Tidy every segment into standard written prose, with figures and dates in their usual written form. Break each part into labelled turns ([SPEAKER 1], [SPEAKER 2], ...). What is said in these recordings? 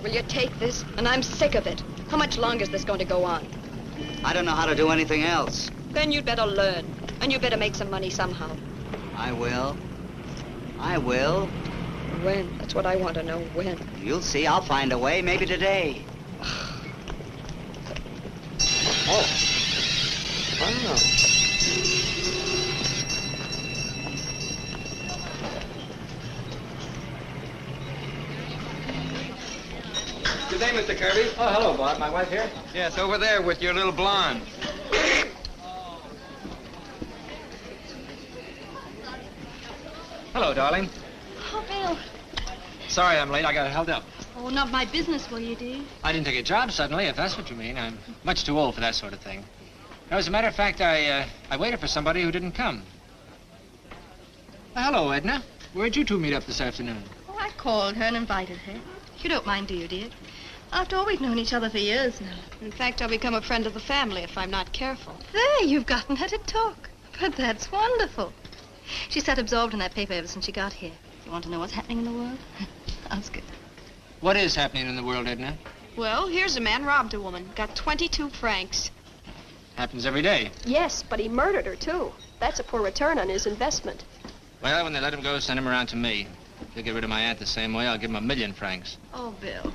[SPEAKER 1] Will you take this? And I'm sick of it. How much longer is this going to go on?
[SPEAKER 2] I don't know how to do anything else.
[SPEAKER 1] Then you'd better learn. And you better make some money somehow.
[SPEAKER 2] I will. I will.
[SPEAKER 1] When? That's what I want to know. When?
[SPEAKER 2] You'll see. I'll find a way. Maybe today.
[SPEAKER 3] Oh. Wow.
[SPEAKER 4] Good day, Mr. Kirby.
[SPEAKER 3] Oh, hello, Bob. My wife here?
[SPEAKER 4] Yes, over there with your little blonde.
[SPEAKER 3] Hello, darling.
[SPEAKER 5] Oh, Bill.
[SPEAKER 3] Sorry I'm late. I got held up.
[SPEAKER 5] Oh, not my business, will you, dear?
[SPEAKER 3] I didn't take a job suddenly, if that's what you mean. I'm much too old for that sort of thing. Now, as a matter of fact, I waited for somebody who didn't come. Hello, Edna. Where'd you two meet up this afternoon?
[SPEAKER 5] Oh, I called her and invited her. You don't mind, do you, dear? After all, we've known each other for years now.
[SPEAKER 1] In fact, I'll become a friend of the family if I'm not careful.
[SPEAKER 5] There, you've gotten her to talk. But that's wonderful. She sat absorbed in that paper ever since she got here. You want to know what's happening in the world? Sounds good.
[SPEAKER 3] What is happening in the world, Edna?
[SPEAKER 1] Well, here's a man robbed a woman. Got 22 francs.
[SPEAKER 3] Happens every day.
[SPEAKER 6] Yes, but he murdered her, too. That's a poor return on his investment.
[SPEAKER 3] Well, when they let him go, send him around to me. If he'll get rid of my aunt the same way, I'll give him 1,000,000 francs.
[SPEAKER 5] Oh, Bill.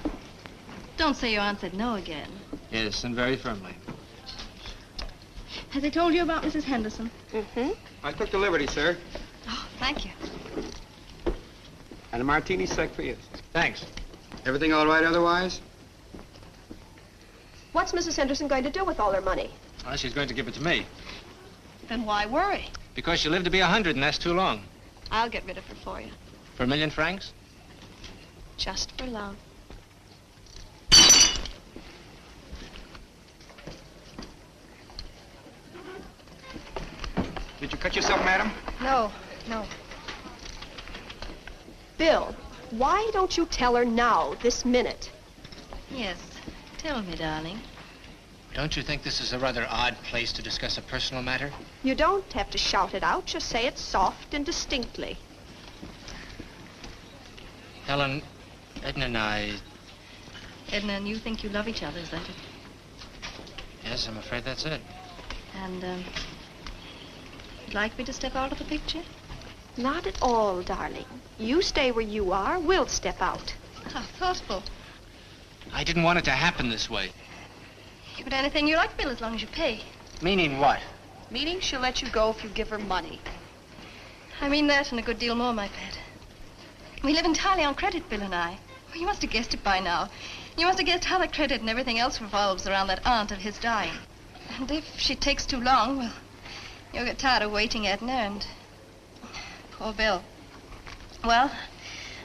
[SPEAKER 5] Don't say your aunt said no again.
[SPEAKER 3] Yes, and very firmly.
[SPEAKER 5] Has he told you about Mrs. Henderson?
[SPEAKER 6] Mm-hmm.
[SPEAKER 4] I took the liberty, sir.
[SPEAKER 5] Oh, thank you.
[SPEAKER 4] And a martini sec for you.
[SPEAKER 3] Thanks.
[SPEAKER 4] Everything all right otherwise?
[SPEAKER 6] What's Mrs. Henderson going to do with all her money?
[SPEAKER 3] Well, she's going to give it to me.
[SPEAKER 1] Then why worry?
[SPEAKER 3] Because she'll live to be 100, and that's too long.
[SPEAKER 1] I'll get rid of her for you.
[SPEAKER 3] For 1,000,000 francs?
[SPEAKER 1] Just for love.
[SPEAKER 4] Did you cut yourself, madam?
[SPEAKER 6] No. Bill, why don't you tell her now, this minute?
[SPEAKER 5] Yes. Tell me, darling.
[SPEAKER 3] Don't you think this is a rather odd place to discuss a personal matter?
[SPEAKER 6] You don't have to shout it out. Just say it soft and distinctly.
[SPEAKER 3] Helen, Edna and I...
[SPEAKER 5] Edna and you think you love each other, is that it?
[SPEAKER 3] Yes, I'm afraid that's it.
[SPEAKER 5] And, you'd like me to step out of the picture?
[SPEAKER 6] Not at all, darling. You stay where you are. We'll step out.
[SPEAKER 5] How thoughtful.
[SPEAKER 3] I didn't want it to happen this way.
[SPEAKER 5] But anything you like, Bill, as long as you pay.
[SPEAKER 3] Meaning what?
[SPEAKER 1] Meaning she'll let you go if you give her money.
[SPEAKER 5] I mean that and a good deal more, my pet. We live entirely on credit, Bill and I. Well, you must have guessed it by now. You must have guessed how the credit and everything else revolves around that aunt of his dying. And if she takes too long, well, you'll get tired of waiting, Edna, and... Poor Bill. Well,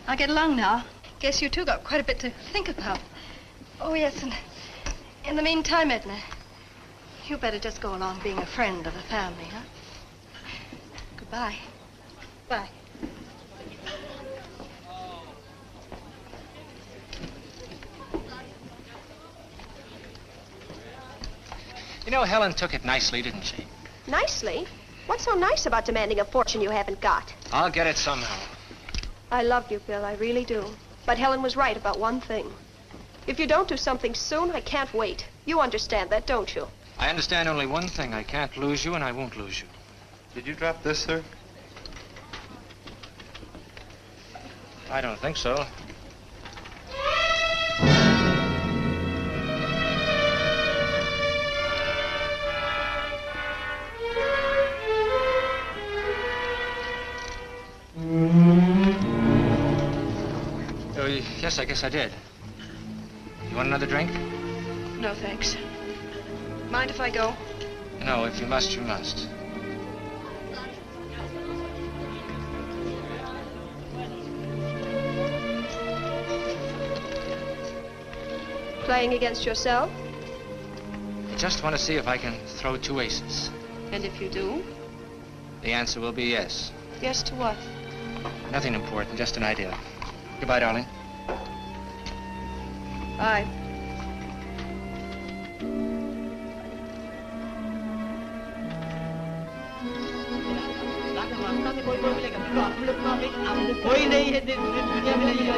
[SPEAKER 5] I'll get along now. Guess you two got quite a bit to think about. Oh, yes, and in the meantime, Edna, you better just go along being a friend of the family, huh? Goodbye. Bye.
[SPEAKER 3] You know, Helen took it nicely, didn't she?
[SPEAKER 6] Nicely? What's so nice about demanding a fortune you haven't got?
[SPEAKER 3] I'll get it somehow.
[SPEAKER 6] I love you, Bill. I really do. But Helen was right about one thing. If you don't do something soon, I can't wait. You understand that, don't you?
[SPEAKER 3] I understand only one thing. I can't lose you, and I won't lose you.
[SPEAKER 7] Did you drop this, sir?
[SPEAKER 3] I don't think so. Oh, yes, I guess I did. You want another drink?
[SPEAKER 1] No, thanks. Mind if I go?
[SPEAKER 3] No, if you must, you must.
[SPEAKER 6] Playing against yourself?
[SPEAKER 3] I just want to see if I can throw 2 aces.
[SPEAKER 1] And if you do?
[SPEAKER 3] The answer will be yes.
[SPEAKER 1] Yes to what?
[SPEAKER 3] Nothing important, just an idea. Goodbye, darling.
[SPEAKER 1] Bye.
[SPEAKER 2] कोई नहीं है दुनिया में नहीं है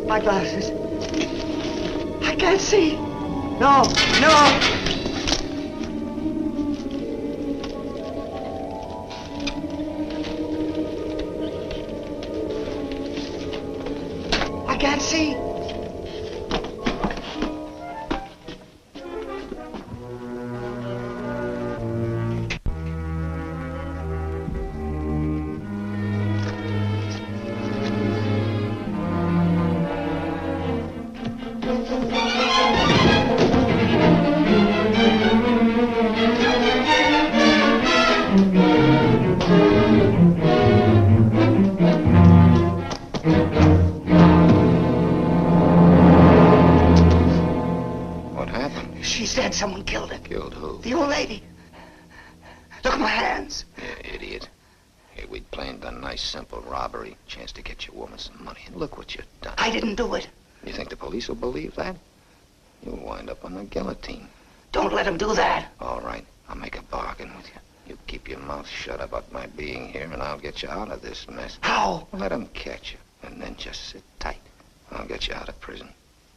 [SPEAKER 2] My glasses. I can't see. No, no. I can't see. Someone killed her.
[SPEAKER 7] Killed who?
[SPEAKER 2] The old lady. Look at my hands.
[SPEAKER 7] Yeah, idiot. Hey, we'd planned a nice, simple robbery. Chance to get your woman some money. And look what you've done.
[SPEAKER 2] I didn't do it.
[SPEAKER 7] You think the police will believe that? You'll wind up on the guillotine.
[SPEAKER 2] Don't let him do that.
[SPEAKER 7] All right. I'll make a bargain with you. You keep your mouth shut about my being here, and I'll get you out of this mess.
[SPEAKER 2] How?
[SPEAKER 7] Let them catch you, and then just sit tight. I'll get you out of prison.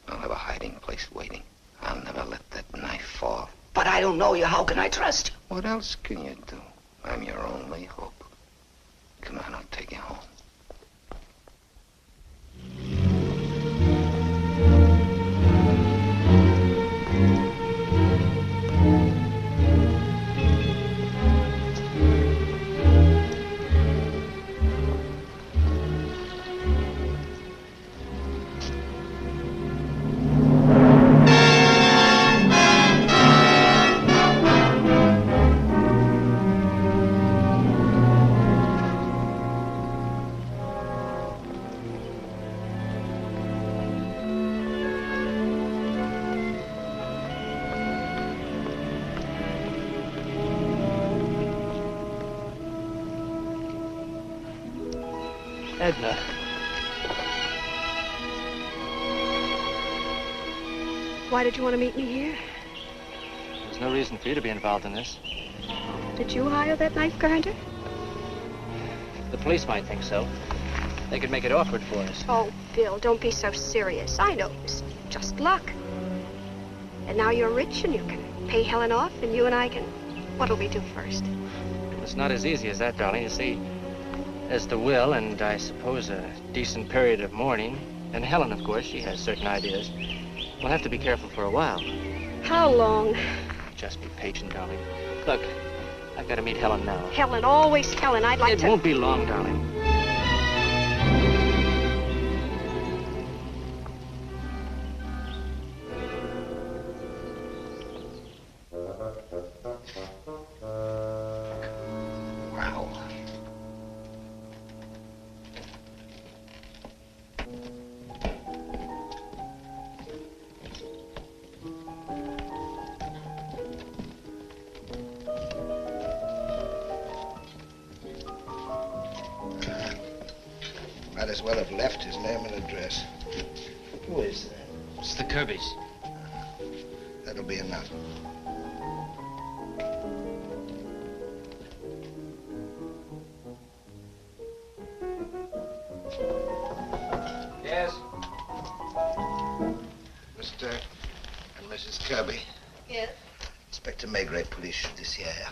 [SPEAKER 7] I'll have a hiding place waiting. I'll never let that knife fall.
[SPEAKER 2] But I don't know you. How can I trust you?
[SPEAKER 7] What else can you do? I'm your only hope. Come on, I'll take you home.
[SPEAKER 3] Edna.
[SPEAKER 6] Why did you want to meet me here?
[SPEAKER 3] There's no reason for you to be involved in this.
[SPEAKER 6] Did you hire that knife grinder?
[SPEAKER 3] The police might think so. They could make it awkward for us.
[SPEAKER 6] Oh, Bill, don't be so serious. I know it's just luck. And now you're rich and you can pay Helen off and you and I can... What'll we do first?
[SPEAKER 3] It's not as easy as that, darling. You see, there's the will and I suppose a decent period of mourning. And Helen, of course, she has certain ideas. We'll have to be careful for a while.
[SPEAKER 6] How long?
[SPEAKER 3] Just be patient, darling. Look, I've got to meet Helen now.
[SPEAKER 6] Helen, always Helen. I'd like
[SPEAKER 3] It
[SPEAKER 6] to...
[SPEAKER 3] won't be long, darling.
[SPEAKER 7] as well have left his name and address. Who is that?
[SPEAKER 3] It's the Kirbys.
[SPEAKER 7] That'll be enough.
[SPEAKER 4] Yes?
[SPEAKER 7] Mr. and Mrs. Kirby.
[SPEAKER 5] Yes?
[SPEAKER 7] Inspector Maigret, Police Judiciaire.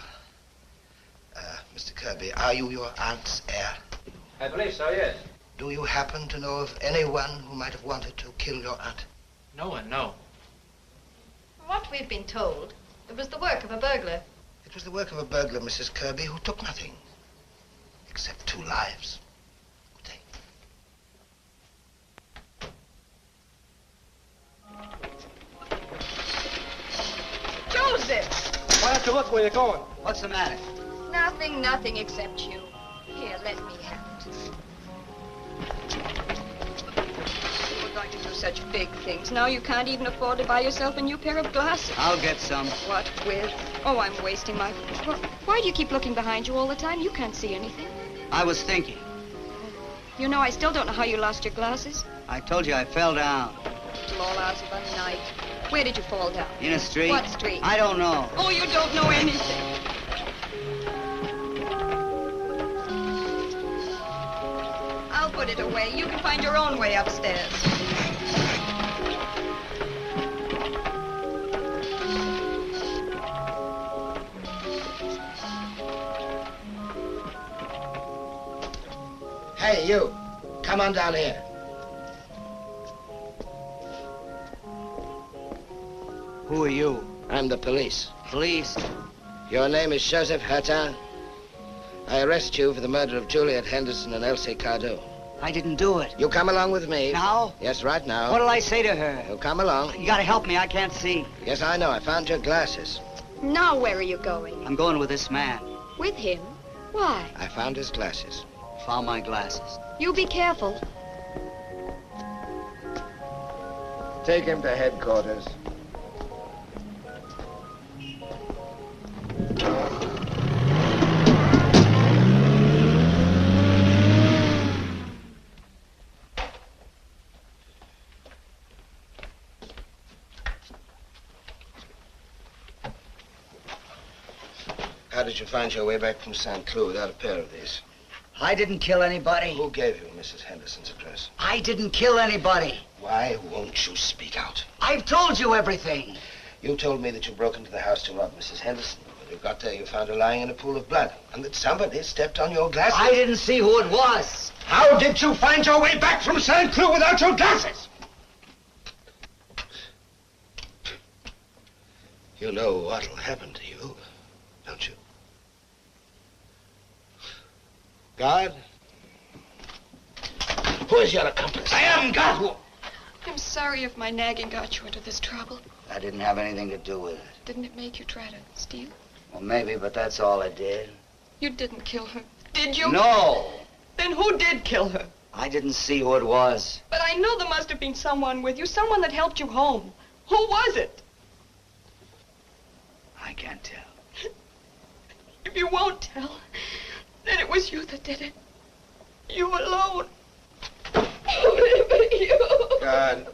[SPEAKER 7] Mr. Kirby, are you your aunt's heir?
[SPEAKER 4] I believe so, yes.
[SPEAKER 7] Do you happen to know of anyone who might have wanted to kill your aunt?
[SPEAKER 3] No one, no.
[SPEAKER 5] From what we've been told, it was the work of a burglar.
[SPEAKER 7] It was the work of a burglar, Mrs. Kirby, who took nothing. Except 2 lives. Good day.
[SPEAKER 5] Joseph!
[SPEAKER 4] Why don't you look where you're going?
[SPEAKER 3] What's the matter?
[SPEAKER 1] Nothing except you. Here, let me have it. You were going to do such big things. Now you can't even afford to buy yourself a new pair of glasses.
[SPEAKER 3] I'll get some.
[SPEAKER 1] What with? Oh, I'm wasting my... Why do you keep looking behind you all the time? You can't see anything.
[SPEAKER 3] I was thinking.
[SPEAKER 1] You know, I still don't know how you lost your glasses.
[SPEAKER 3] I told you I fell down.
[SPEAKER 1] Till all hours of the night. Where did you fall down?
[SPEAKER 3] In a street.
[SPEAKER 1] What street?
[SPEAKER 3] I don't know.
[SPEAKER 1] Oh, you don't know anything. I'll put it away. You can find your own way upstairs.
[SPEAKER 7] Hey, you. Come on down here.
[SPEAKER 3] Who are you?
[SPEAKER 7] I'm the police.
[SPEAKER 3] Police?
[SPEAKER 7] Your name is Joseph Hutton. I arrest you for the murder of Juliet Henderson and Elsie Cardew.
[SPEAKER 3] I didn't do it.
[SPEAKER 7] You come along with me.
[SPEAKER 3] Now?
[SPEAKER 7] Yes, right now.
[SPEAKER 3] What'll I say to her?
[SPEAKER 7] You come along.
[SPEAKER 3] You gotta help me. I can't see.
[SPEAKER 7] Yes, I know. I found your glasses.
[SPEAKER 1] Now where are you going?
[SPEAKER 3] I'm going with this man.
[SPEAKER 1] With him? Why?
[SPEAKER 7] I found his glasses.
[SPEAKER 3] Found my glasses.
[SPEAKER 1] You be careful.
[SPEAKER 7] Take him to headquarters. How did you find your way back from St. Cloud without a pair of these?
[SPEAKER 3] I didn't kill anybody.
[SPEAKER 7] Who gave you Mrs. Henderson's address?
[SPEAKER 3] I didn't kill anybody.
[SPEAKER 7] Why won't you speak out?
[SPEAKER 3] I've told you everything.
[SPEAKER 7] You told me that you broke into the house to rob Mrs. Henderson. When you got there, you found her lying in a pool of blood, and that somebody stepped on your glasses.
[SPEAKER 3] I didn't see who it was.
[SPEAKER 7] How did you find your way back from St. Cloud without your glasses? You know what'll happen to you, don't you? God? Who is your accomplice? I am God. Who?
[SPEAKER 1] I'm sorry if my nagging got you into this trouble.
[SPEAKER 3] I didn't have anything to do with it.
[SPEAKER 1] Didn't it make you try to steal?
[SPEAKER 3] Well, maybe, but that's all I did.
[SPEAKER 1] You didn't kill her, did you?
[SPEAKER 3] No.
[SPEAKER 1] Then who did kill her?
[SPEAKER 3] I didn't see who it was.
[SPEAKER 1] But I know there must have been someone with you, someone that helped you home. Who was it?
[SPEAKER 3] I can't tell.
[SPEAKER 1] If you won't tell, then it was you that did it. You alone. You.
[SPEAKER 7] God.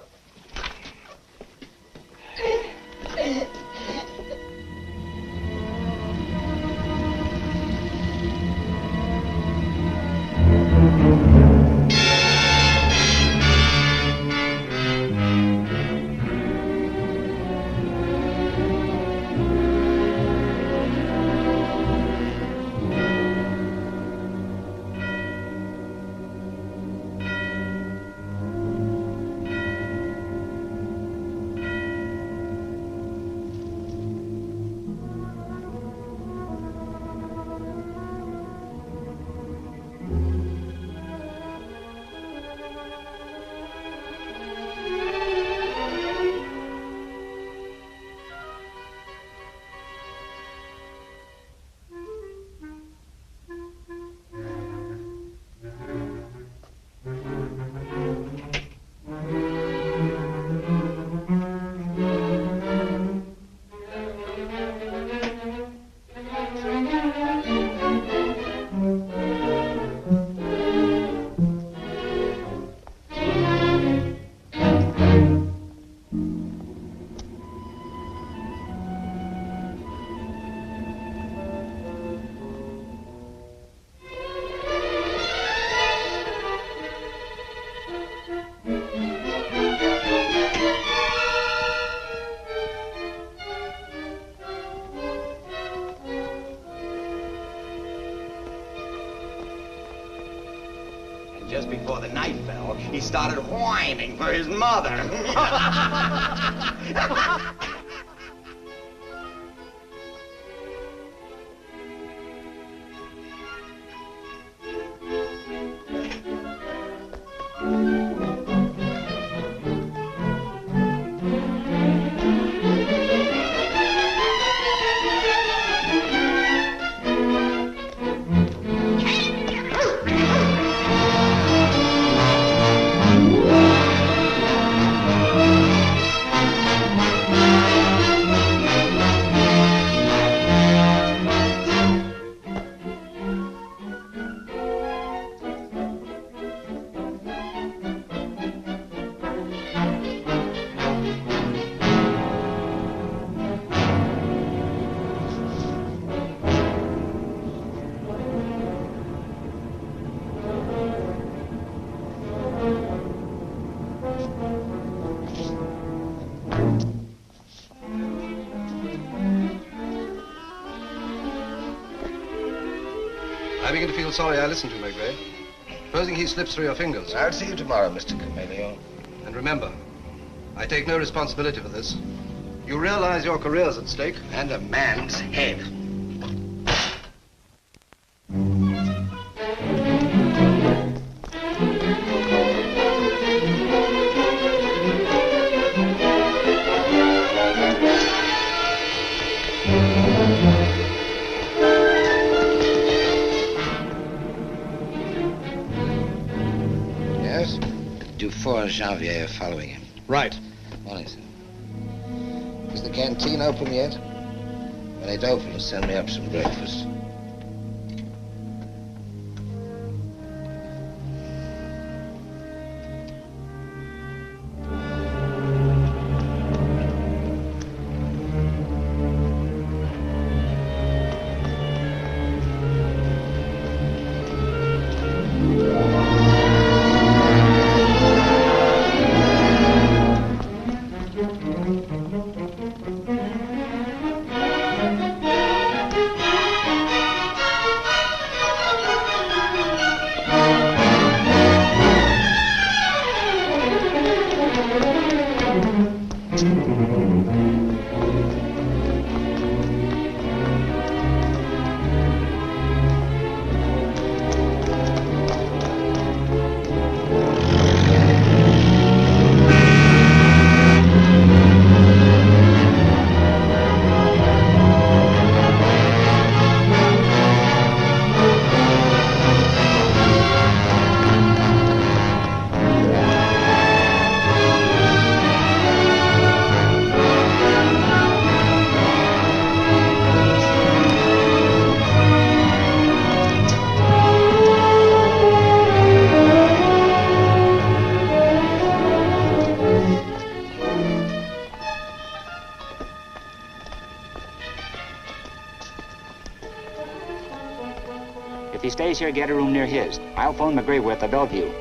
[SPEAKER 8] just before the night fell, he started whining for his mother.
[SPEAKER 9] I begin to feel sorry I listened to Maigret. Supposing he slips through your fingers.
[SPEAKER 7] I'll see you tomorrow, Mr. Chameleon.
[SPEAKER 9] And remember, I take no responsibility for this. You realize your career's at stake?
[SPEAKER 7] And a man's head. Dufour and Janvier are following him.
[SPEAKER 9] Right.
[SPEAKER 7] Morning, sir. Is the canteen open yet? When it opens, send me up some breakfast.
[SPEAKER 10] If he stays here, get a room near his. I'll phone McGray with the Bellevue.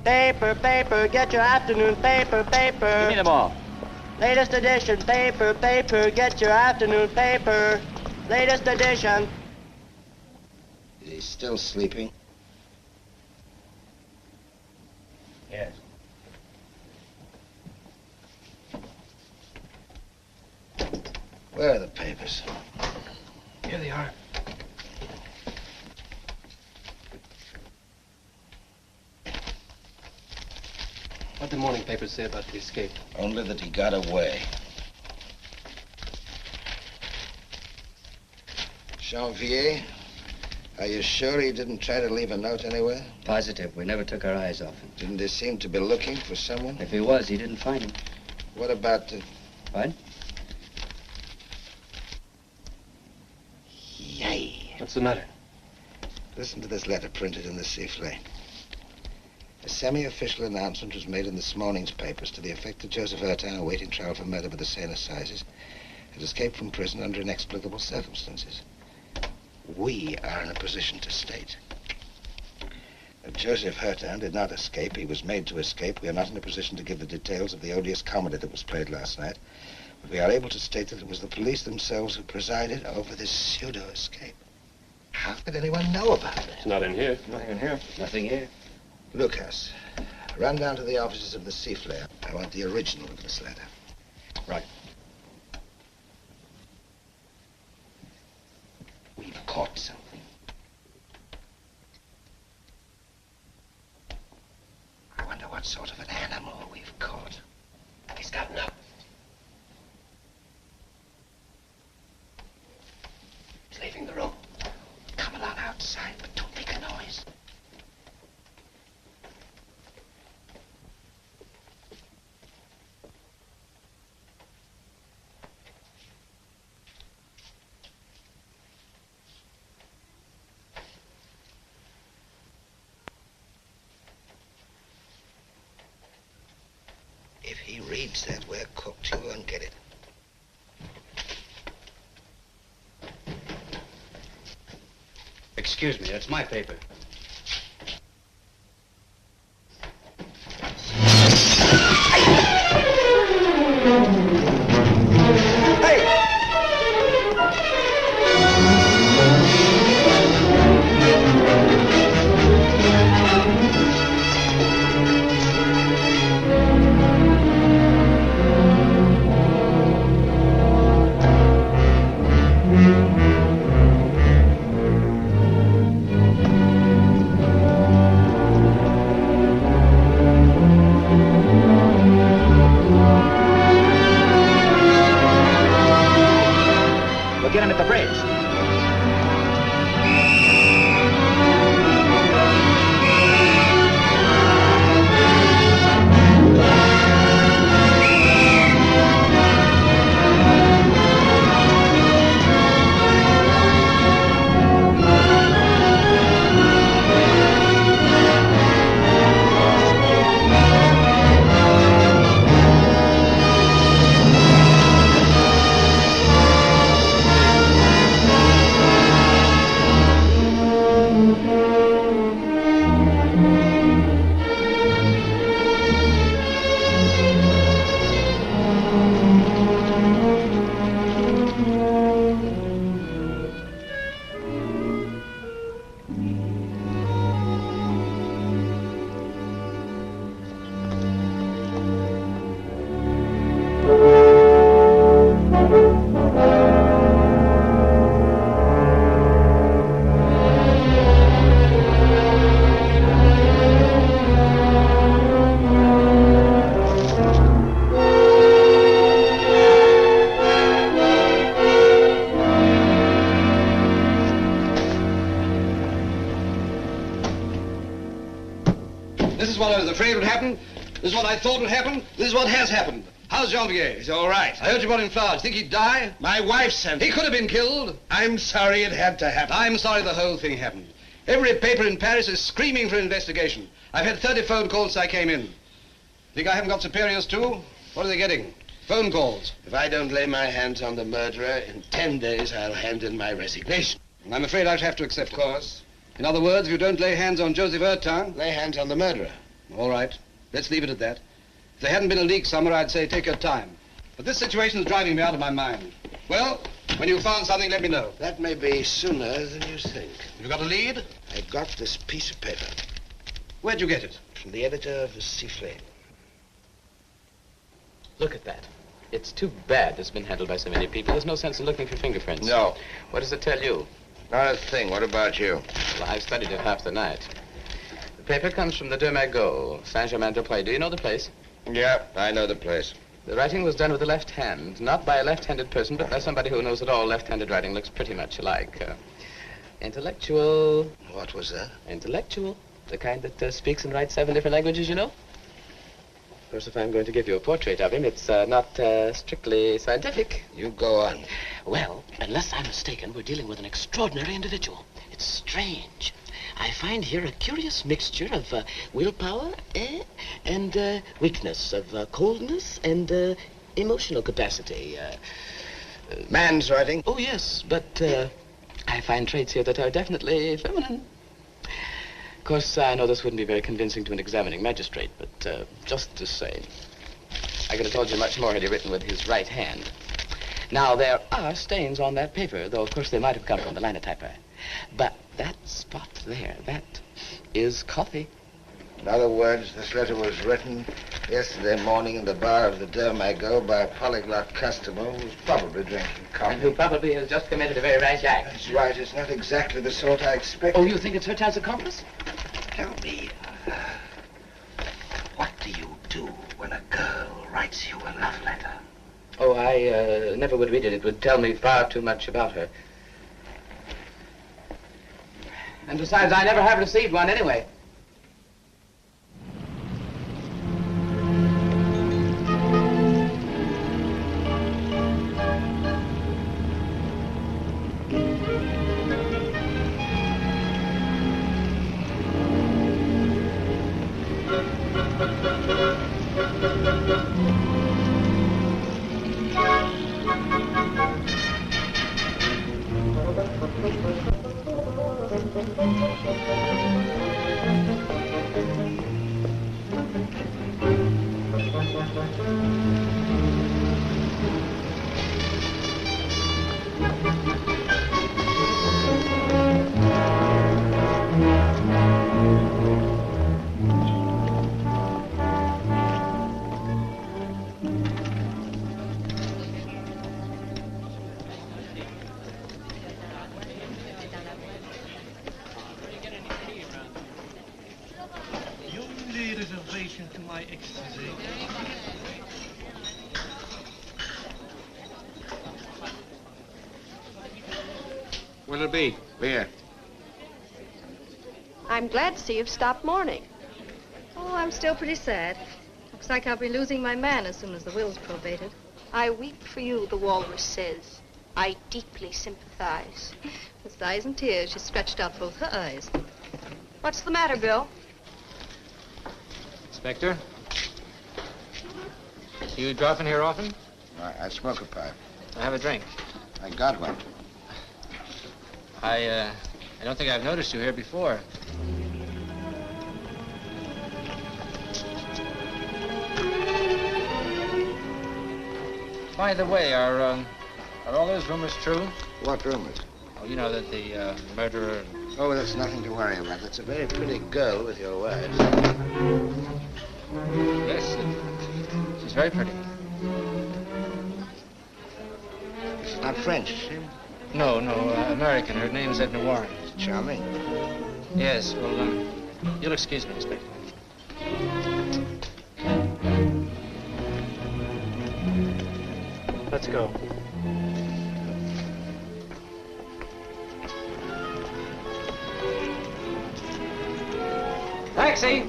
[SPEAKER 11] Paper, paper, get your afternoon paper, paper.
[SPEAKER 10] Give me the ball.
[SPEAKER 11] Latest edition, paper, paper, get your afternoon paper. Latest edition.
[SPEAKER 7] Is he still sleeping?
[SPEAKER 10] Yes.
[SPEAKER 7] Where are the papers?
[SPEAKER 9] Here they are. What the morning papers say about the escape?
[SPEAKER 7] Only that he got away. Janvier, are you sure he didn't try to leave a note anywhere?
[SPEAKER 12] Positive. We never took our eyes off him.
[SPEAKER 7] Didn't he seem to be looking for someone?
[SPEAKER 12] If he was, he didn't find him.
[SPEAKER 7] What about the...
[SPEAKER 12] What?
[SPEAKER 7] Yay.
[SPEAKER 9] What's the matter?
[SPEAKER 7] Listen to this letter printed in the Sifflet. A semi-official announcement was made in this morning's papers to the effect that Joseph Hutton, awaiting trial for murder by the Seine Assizes, had escaped from prison under inexplicable circumstances. We are in a position to state that Joseph Hutton did not escape. He was made to escape. We are not in a position to give the details of the odious comedy that was played last night, but we are able to state that it was the police themselves who presided over this pseudo-escape. How could anyone know about it?
[SPEAKER 9] It's not in here. Nothing in here.
[SPEAKER 12] Nothing here.
[SPEAKER 7] Lucas, run down to the offices of the Sifflet. I want the original of this letter.
[SPEAKER 9] Right.
[SPEAKER 7] We've caught something. I wonder what sort of an animal we've caught. He's gotten up. He's leaving the room. Come along outside, but don't make a noise. If he reads that, we're cooked. You won't get it.
[SPEAKER 12] Excuse me, that's my paper.
[SPEAKER 10] Get him at the bridge.
[SPEAKER 9] This is what I was afraid would happen. This is what I thought would happen. This is what has happened. How's Jean-Pierre?
[SPEAKER 8] He's all right.
[SPEAKER 9] I heard you brought him flowers. Think he'd die?
[SPEAKER 8] My wife sent
[SPEAKER 9] He
[SPEAKER 8] him.
[SPEAKER 9] could have been killed.
[SPEAKER 8] I'm sorry it had to happen.
[SPEAKER 9] I'm sorry the whole thing happened. Every paper in Paris is screaming for an investigation. I've had 30 phone calls since I came in. Think I haven't got superiors too? What are they getting? Phone calls.
[SPEAKER 8] If I don't lay my hands on the murderer, in 10 days I'll hand in my resignation.
[SPEAKER 9] I'm afraid I shall have to accept
[SPEAKER 8] Of course.
[SPEAKER 9] it. In other words, if you don't lay hands on Joseph Hutton...
[SPEAKER 8] Lay hands on the murderer.
[SPEAKER 9] All right. Let's leave it at that. If there hadn't been a leak somewhere, I'd say take your time. But this situation is driving me out of my mind. Well, when you've found something, let me know.
[SPEAKER 8] That may be sooner than you think.
[SPEAKER 9] You got a lead?
[SPEAKER 8] I got this piece of paper
[SPEAKER 9] Where'd you get it?
[SPEAKER 8] from the editor of the Sifflet.
[SPEAKER 13] Look at that. It's too bad it's been handled by so many people. There's no sense in looking for fingerprints.
[SPEAKER 8] No.
[SPEAKER 13] What does it tell you?
[SPEAKER 8] Not a thing. What about you?
[SPEAKER 13] Well, I've studied it half the night. The paper comes from the Deux Magots, Saint-Germain-des-Prés. Do you know the place?
[SPEAKER 8] Yeah, I know the place.
[SPEAKER 13] The writing was done with the left hand, not by a left-handed person, but by somebody who knows that all left-handed writing looks pretty much alike. Intellectual.
[SPEAKER 8] What was that?
[SPEAKER 13] Intellectual. The kind that speaks and writes 7 different languages, you know? course, if I'm going to give you a portrait of him, it's not strictly scientific.
[SPEAKER 7] You go on.
[SPEAKER 14] Well, unless I'm mistaken, we're dealing with an extraordinary individual. It's strange. I find here a curious mixture of willpower and weakness, of coldness and emotional capacity.
[SPEAKER 7] Man's writing?
[SPEAKER 13] Oh, yes, but I find traits here that are definitely feminine. Of course, I know this wouldn't be very convincing to an examining magistrate, but just the same. I could have told you much more had he written with his right hand. Now, there are stains on that paper, though, of course, they might have come from the linotyper. But that spot there, that is coffee.
[SPEAKER 7] In other words, this letter was written yesterday morning in the bar of the Dermago by a polyglot customer who was probably drinking coffee.
[SPEAKER 13] And who probably has just committed a very rash act.
[SPEAKER 7] That's right. It's not exactly the sort I expected.
[SPEAKER 14] Oh, you think it's her child's accomplice?
[SPEAKER 7] Tell me, what do you do when a girl writes you a love letter?
[SPEAKER 13] Oh, I never would read it. It would tell me far too much about her. And besides, I never have received one anyway.
[SPEAKER 15] To my ecstasy.
[SPEAKER 9] What'll it be?
[SPEAKER 7] Beer.
[SPEAKER 6] I'm glad to see you've stopped mourning.
[SPEAKER 5] Oh, I'm still pretty sad. Looks like I'll be losing my man as soon as the will's probated.
[SPEAKER 6] I weep for you, the walrus says. I deeply sympathize.
[SPEAKER 5] With sighs and tears, she stretched out both her eyes.
[SPEAKER 6] What's the matter, Bill?
[SPEAKER 3] Inspector? You drop in here often?
[SPEAKER 7] I smoke a pipe.
[SPEAKER 3] I have a drink.
[SPEAKER 7] I got one.
[SPEAKER 3] I don't think I've noticed you here before. By the way, are all those rumors true?
[SPEAKER 7] What rumors?
[SPEAKER 3] Oh, you know that the murderer...
[SPEAKER 7] Oh, that's nothing to worry about. That's a very pretty girl with your words.
[SPEAKER 3] Yes, she's very pretty.
[SPEAKER 7] She's not French, is she?
[SPEAKER 3] No, American. Her name's Edna Warren.
[SPEAKER 7] Charming.
[SPEAKER 3] Yes, well, you'll excuse me, Inspector.
[SPEAKER 11] Let's go.
[SPEAKER 3] Taxi!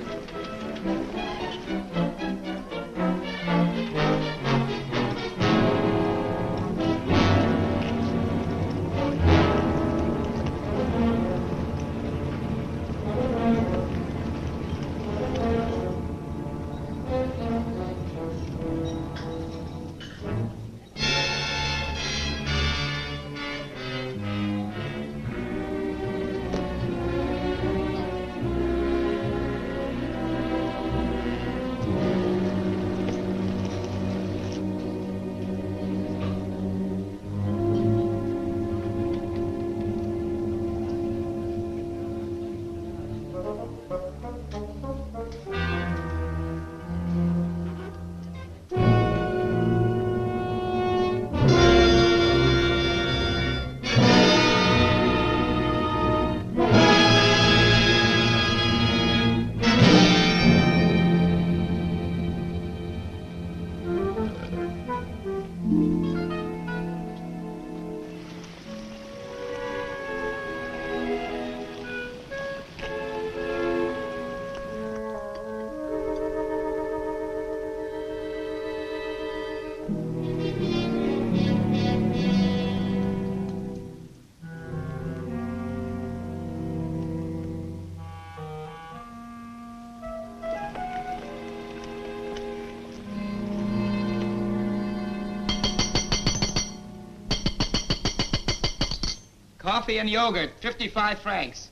[SPEAKER 16] Coffee and yogurt, 55 francs.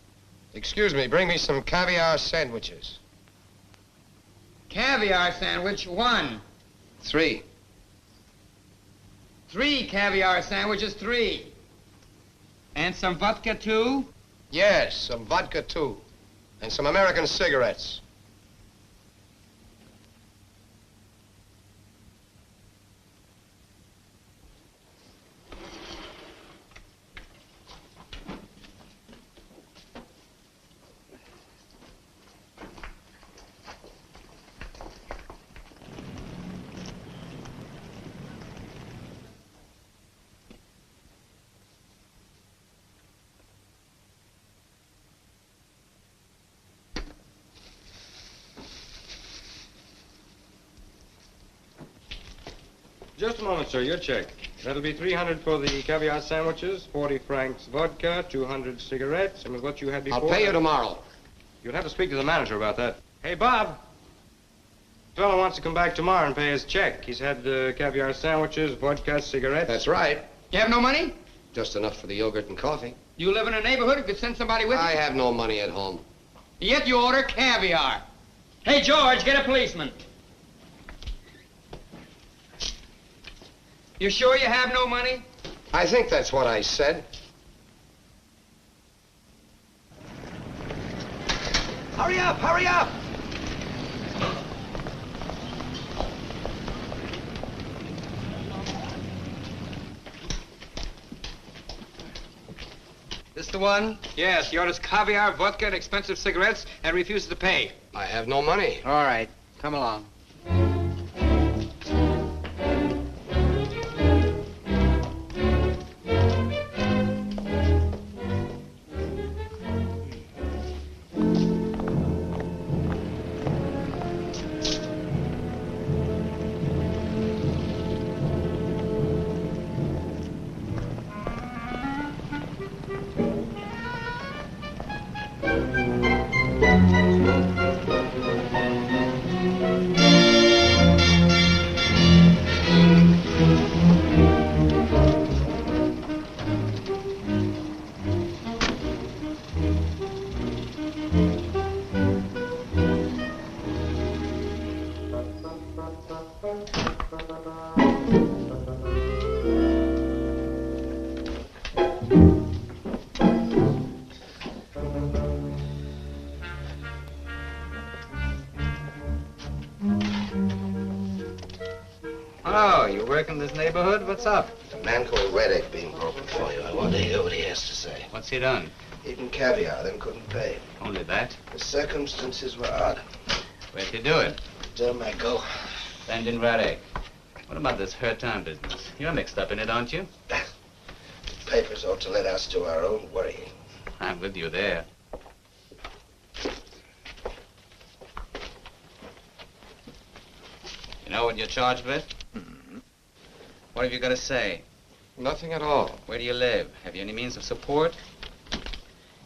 [SPEAKER 17] Excuse me, bring me some caviar sandwiches.
[SPEAKER 16] Caviar sandwich, 1.
[SPEAKER 17] 3.
[SPEAKER 16] 3 caviar sandwiches, 3. And some vodka, 2?
[SPEAKER 17] Yes, some vodka, too. And some American cigarettes.
[SPEAKER 4] Just a moment, sir. Your check. That'll be 300 for the caviar sandwiches, 40 francs vodka, 200 cigarettes, and with what you had before...
[SPEAKER 17] I'll pay you tomorrow.
[SPEAKER 4] You'll have to speak to the manager about that. Hey, Bob. The fellow wants to come back tomorrow and pay his check. He's had caviar sandwiches, vodka, cigarettes.
[SPEAKER 17] That's right.
[SPEAKER 16] You have no money?
[SPEAKER 17] Just enough for the yogurt and coffee.
[SPEAKER 16] You live in a neighborhood who could send somebody with you?
[SPEAKER 17] I have no money at home.
[SPEAKER 16] Yet you order caviar. Hey, George, get a policeman. You sure you have no money?
[SPEAKER 17] I think that's what I said.
[SPEAKER 2] Hurry up, hurry up!
[SPEAKER 16] This the one? Yes, he orders caviar, vodka, and expensive cigarettes and refuses to pay.
[SPEAKER 17] I have no money.
[SPEAKER 16] All right, come along.
[SPEAKER 18] Oh, you work in this neighborhood? What's up?
[SPEAKER 7] A man called Reddick being broken for you. I want to hear what he has to say.
[SPEAKER 18] What's he done?
[SPEAKER 7] Eaten caviar, then couldn't pay.
[SPEAKER 18] Only that?
[SPEAKER 7] The circumstances were odd.
[SPEAKER 18] Where'd you do it?
[SPEAKER 7] Delmago.
[SPEAKER 18] And in Radek. What about this Hurtan business? You're mixed up in it, aren't you?
[SPEAKER 7] The papers ought to let us do our own worrying.
[SPEAKER 18] I'm with you there. You know what you're charged with?
[SPEAKER 17] Mm-hmm.
[SPEAKER 18] What have you got to say?
[SPEAKER 17] Nothing at all.
[SPEAKER 18] Where do you live? Have you any means of support?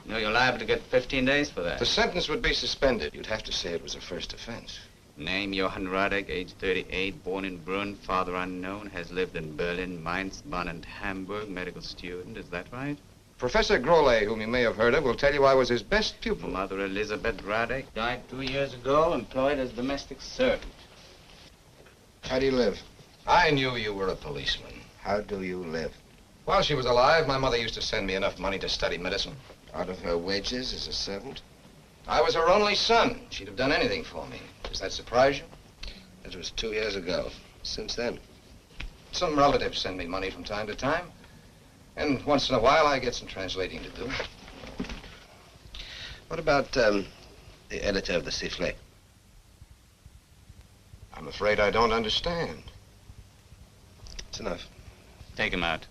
[SPEAKER 18] You know you're liable to get 15 days for that.
[SPEAKER 17] The sentence would be suspended. You'd have to say it was a first offense.
[SPEAKER 18] Name Johann Radek, age 38, born in Brunn, father unknown, has lived in Berlin, Mainz, Bonn, and Hamburg, medical student. Is that right?
[SPEAKER 17] Professor Grole, whom you may have heard of, will tell you I was his best pupil.
[SPEAKER 18] Mother Elizabeth Radek died 2 years ago, employed as domestic servant.
[SPEAKER 17] How do you live?
[SPEAKER 7] I knew you were a policeman. How do you live?
[SPEAKER 17] While she was alive, my mother used to send me enough money to study medicine.
[SPEAKER 7] Out of her wages as a servant?
[SPEAKER 17] I was her only son. She'd have done anything for me. Does that surprise you?
[SPEAKER 7] That was 2 years ago. Since then?
[SPEAKER 17] Some relatives send me money from time to time. And once in a while, I get some translating to do.
[SPEAKER 7] What about the editor of the Sifflet?
[SPEAKER 17] I'm afraid I don't understand.
[SPEAKER 7] It's enough.
[SPEAKER 18] Take him out.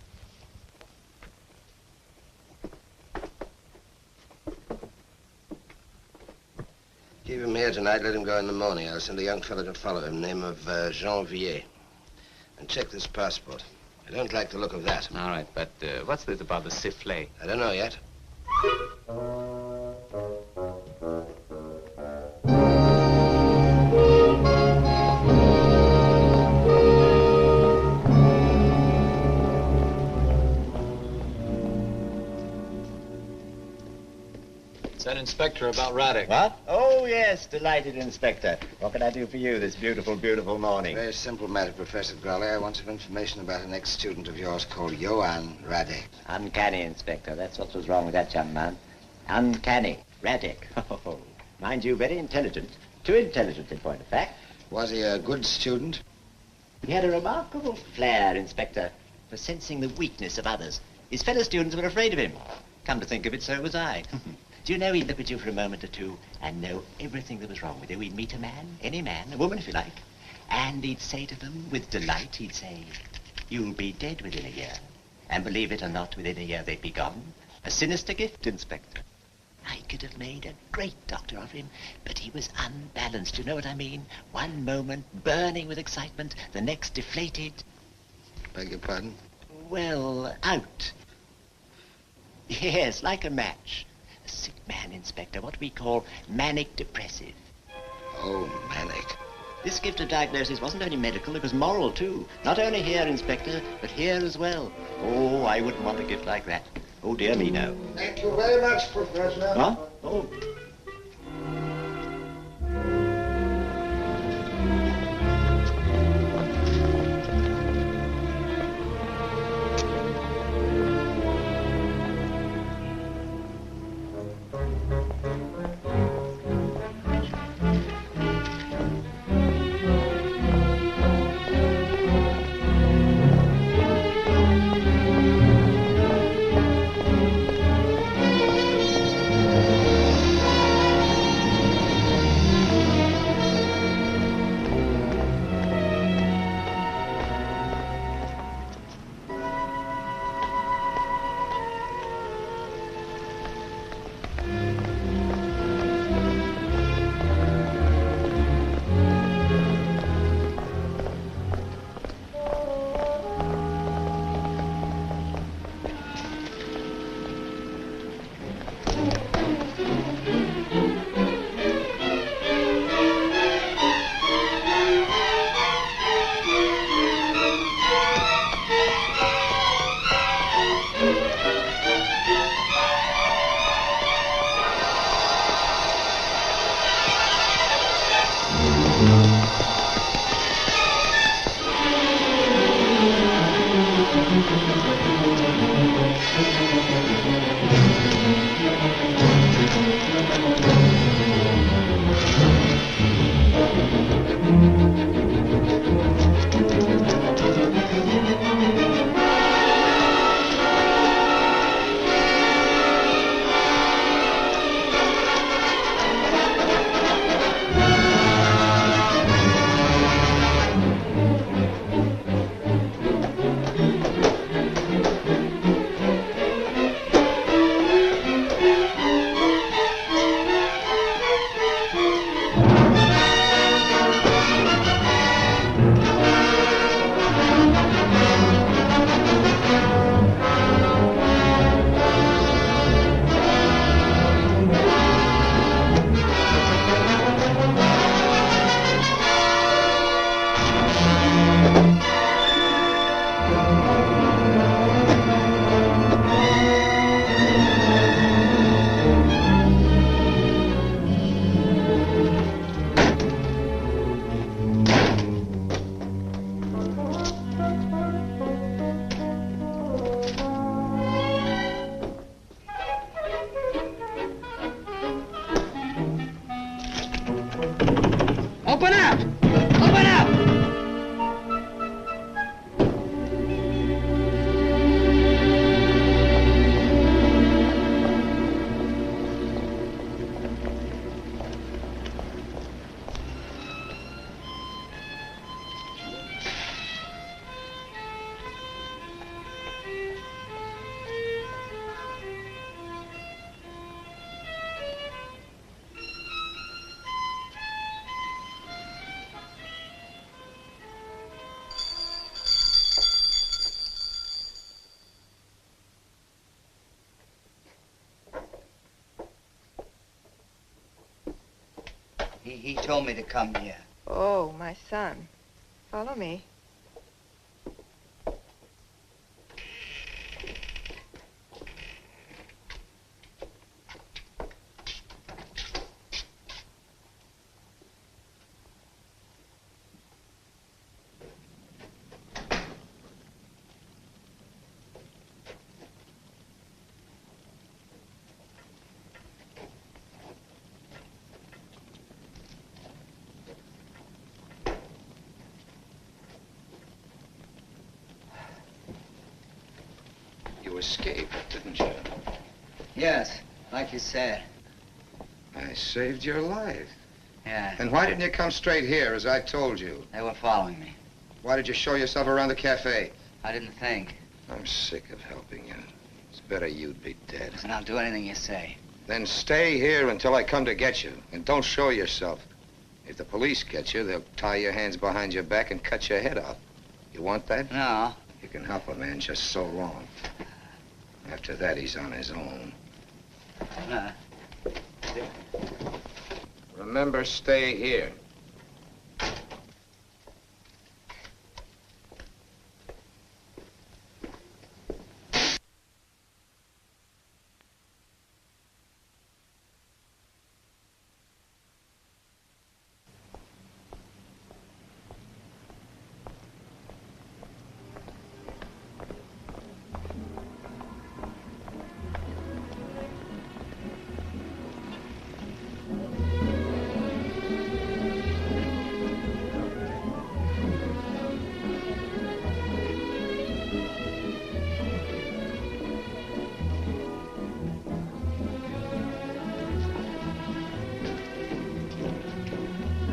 [SPEAKER 7] Keep him here tonight, let him go in the morning. I'll send a young fellow to follow him, name of Janvier. And check this passport. I don't like the look of that.
[SPEAKER 18] All right, but what's this about the Sifflet?
[SPEAKER 7] I don't know yet.
[SPEAKER 19] that inspector about Raddick.
[SPEAKER 20] What? Oh, yes, delighted, Inspector. What can I do for you this beautiful, beautiful morning?
[SPEAKER 7] Very simple matter, Professor Growley. I want some information about an ex-student of yours called Johann Raddick.
[SPEAKER 20] Uncanny, Inspector. That's what was wrong with that young man. Uncanny. Raddick. Oh, mind you, very intelligent. Too intelligent, in point of fact.
[SPEAKER 7] Was he a good student?
[SPEAKER 20] He had a remarkable flair, Inspector, for sensing the weakness of others. His fellow students were afraid of him. Come to think of it, so was I. Do you know, he'd look at you for a moment or two and know everything that was wrong with you. He'd meet a man, any man, a woman if you like, and he'd say to them with delight, he'd say, "You'll be dead within a year." And believe it or not, within a year they'd be gone. A sinister gift, Inspector. I could have made a great doctor of him, but he was unbalanced, you know what I mean? One moment burning with excitement, the next deflated.
[SPEAKER 7] Beg your pardon?
[SPEAKER 20] Well, out. Yes, like a match. A sick man, Inspector, what we call manic depressive.
[SPEAKER 7] Oh, manic.
[SPEAKER 20] This gift of diagnosis wasn't only medical, it was moral, too. Not only here, Inspector, but here as well. Oh, I wouldn't want a gift like that. Oh, dear me, no.
[SPEAKER 7] Thank you very much, Professor.
[SPEAKER 20] Huh? Oh.
[SPEAKER 11] Open up! Open up!
[SPEAKER 12] He told me to come here.
[SPEAKER 21] Oh, my son. Follow me.
[SPEAKER 17] escaped, didn't you?
[SPEAKER 12] Yes, like you said.
[SPEAKER 17] I saved your life.
[SPEAKER 12] Yeah.
[SPEAKER 17] And why didn't you come straight here, as I told you?
[SPEAKER 12] They were following me.
[SPEAKER 17] Why did you show yourself around the cafe?
[SPEAKER 12] I didn't think.
[SPEAKER 17] I'm sick of helping you. It's better you'd be dead.
[SPEAKER 12] And I'll do anything you say.
[SPEAKER 17] Then stay here until I come to get you. And don't show yourself. If the police get you, they'll tie your hands behind your back and cut your head off. You want that?
[SPEAKER 12] No.
[SPEAKER 17] You can help a man just so long. After that, he's on his own. Remember, stay here.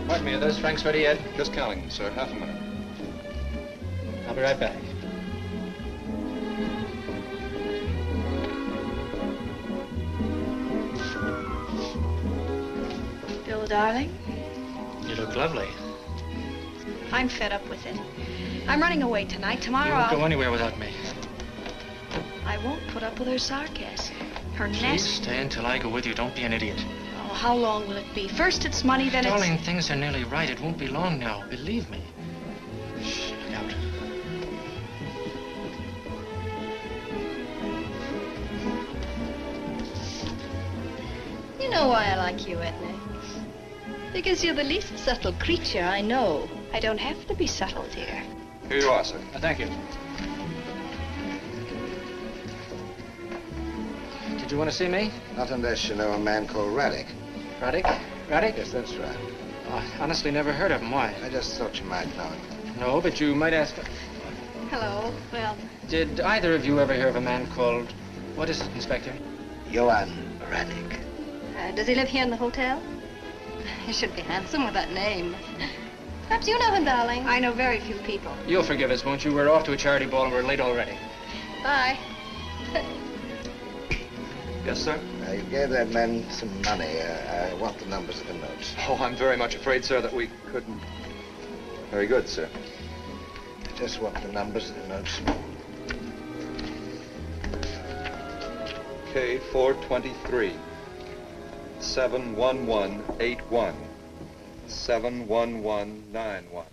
[SPEAKER 4] Pardon me, are those francs ready yet?
[SPEAKER 17] Just counting them, sir. Half a minute.
[SPEAKER 4] I'll be right back.
[SPEAKER 6] Bill, darling,
[SPEAKER 4] You look lovely.
[SPEAKER 6] I'm fed up with it. I'm running away tonight. Tomorrow
[SPEAKER 4] You won't
[SPEAKER 6] I'll...
[SPEAKER 4] go anywhere without me.
[SPEAKER 6] I won't put up with her sarcasm. Her
[SPEAKER 4] Please
[SPEAKER 6] nest.
[SPEAKER 4] stay until I go with you. Don't be an idiot.
[SPEAKER 6] Oh, how long will it be? First it's money, then
[SPEAKER 4] Darling, things are nearly right. It won't be long now. Believe me. Shh, look out.
[SPEAKER 5] You know why I like you, Edna? Because you're the least subtle creature I know.
[SPEAKER 6] I don't have to be subtle, dear.
[SPEAKER 17] Here you are, sir.
[SPEAKER 4] Thank you. Did you want to see me?
[SPEAKER 7] Not unless you know a man called Raddick.
[SPEAKER 3] Raddick? Raddick?
[SPEAKER 7] Yes, that's right.
[SPEAKER 3] Oh, I honestly never heard of him. Why?
[SPEAKER 7] I just thought you might know him.
[SPEAKER 3] No, but you might ask.
[SPEAKER 6] Hello. Well,
[SPEAKER 3] Did either of you ever hear of a man called... What is it, Inspector?
[SPEAKER 7] Johann Raddick.
[SPEAKER 5] Does he live here in the hotel? He should be handsome with that name. Perhaps you know him, darling.
[SPEAKER 6] I know very few people.
[SPEAKER 3] You'll forgive us, won't you? We're off to a charity ball and we're late already.
[SPEAKER 5] Bye.
[SPEAKER 4] Yes, sir?
[SPEAKER 7] You gave that man some money. I want the numbers of the notes.
[SPEAKER 17] Oh, I'm very much afraid, sir, that we couldn't. Very good, sir.
[SPEAKER 7] I just want the numbers of the notes.
[SPEAKER 19] K423 71181 71191.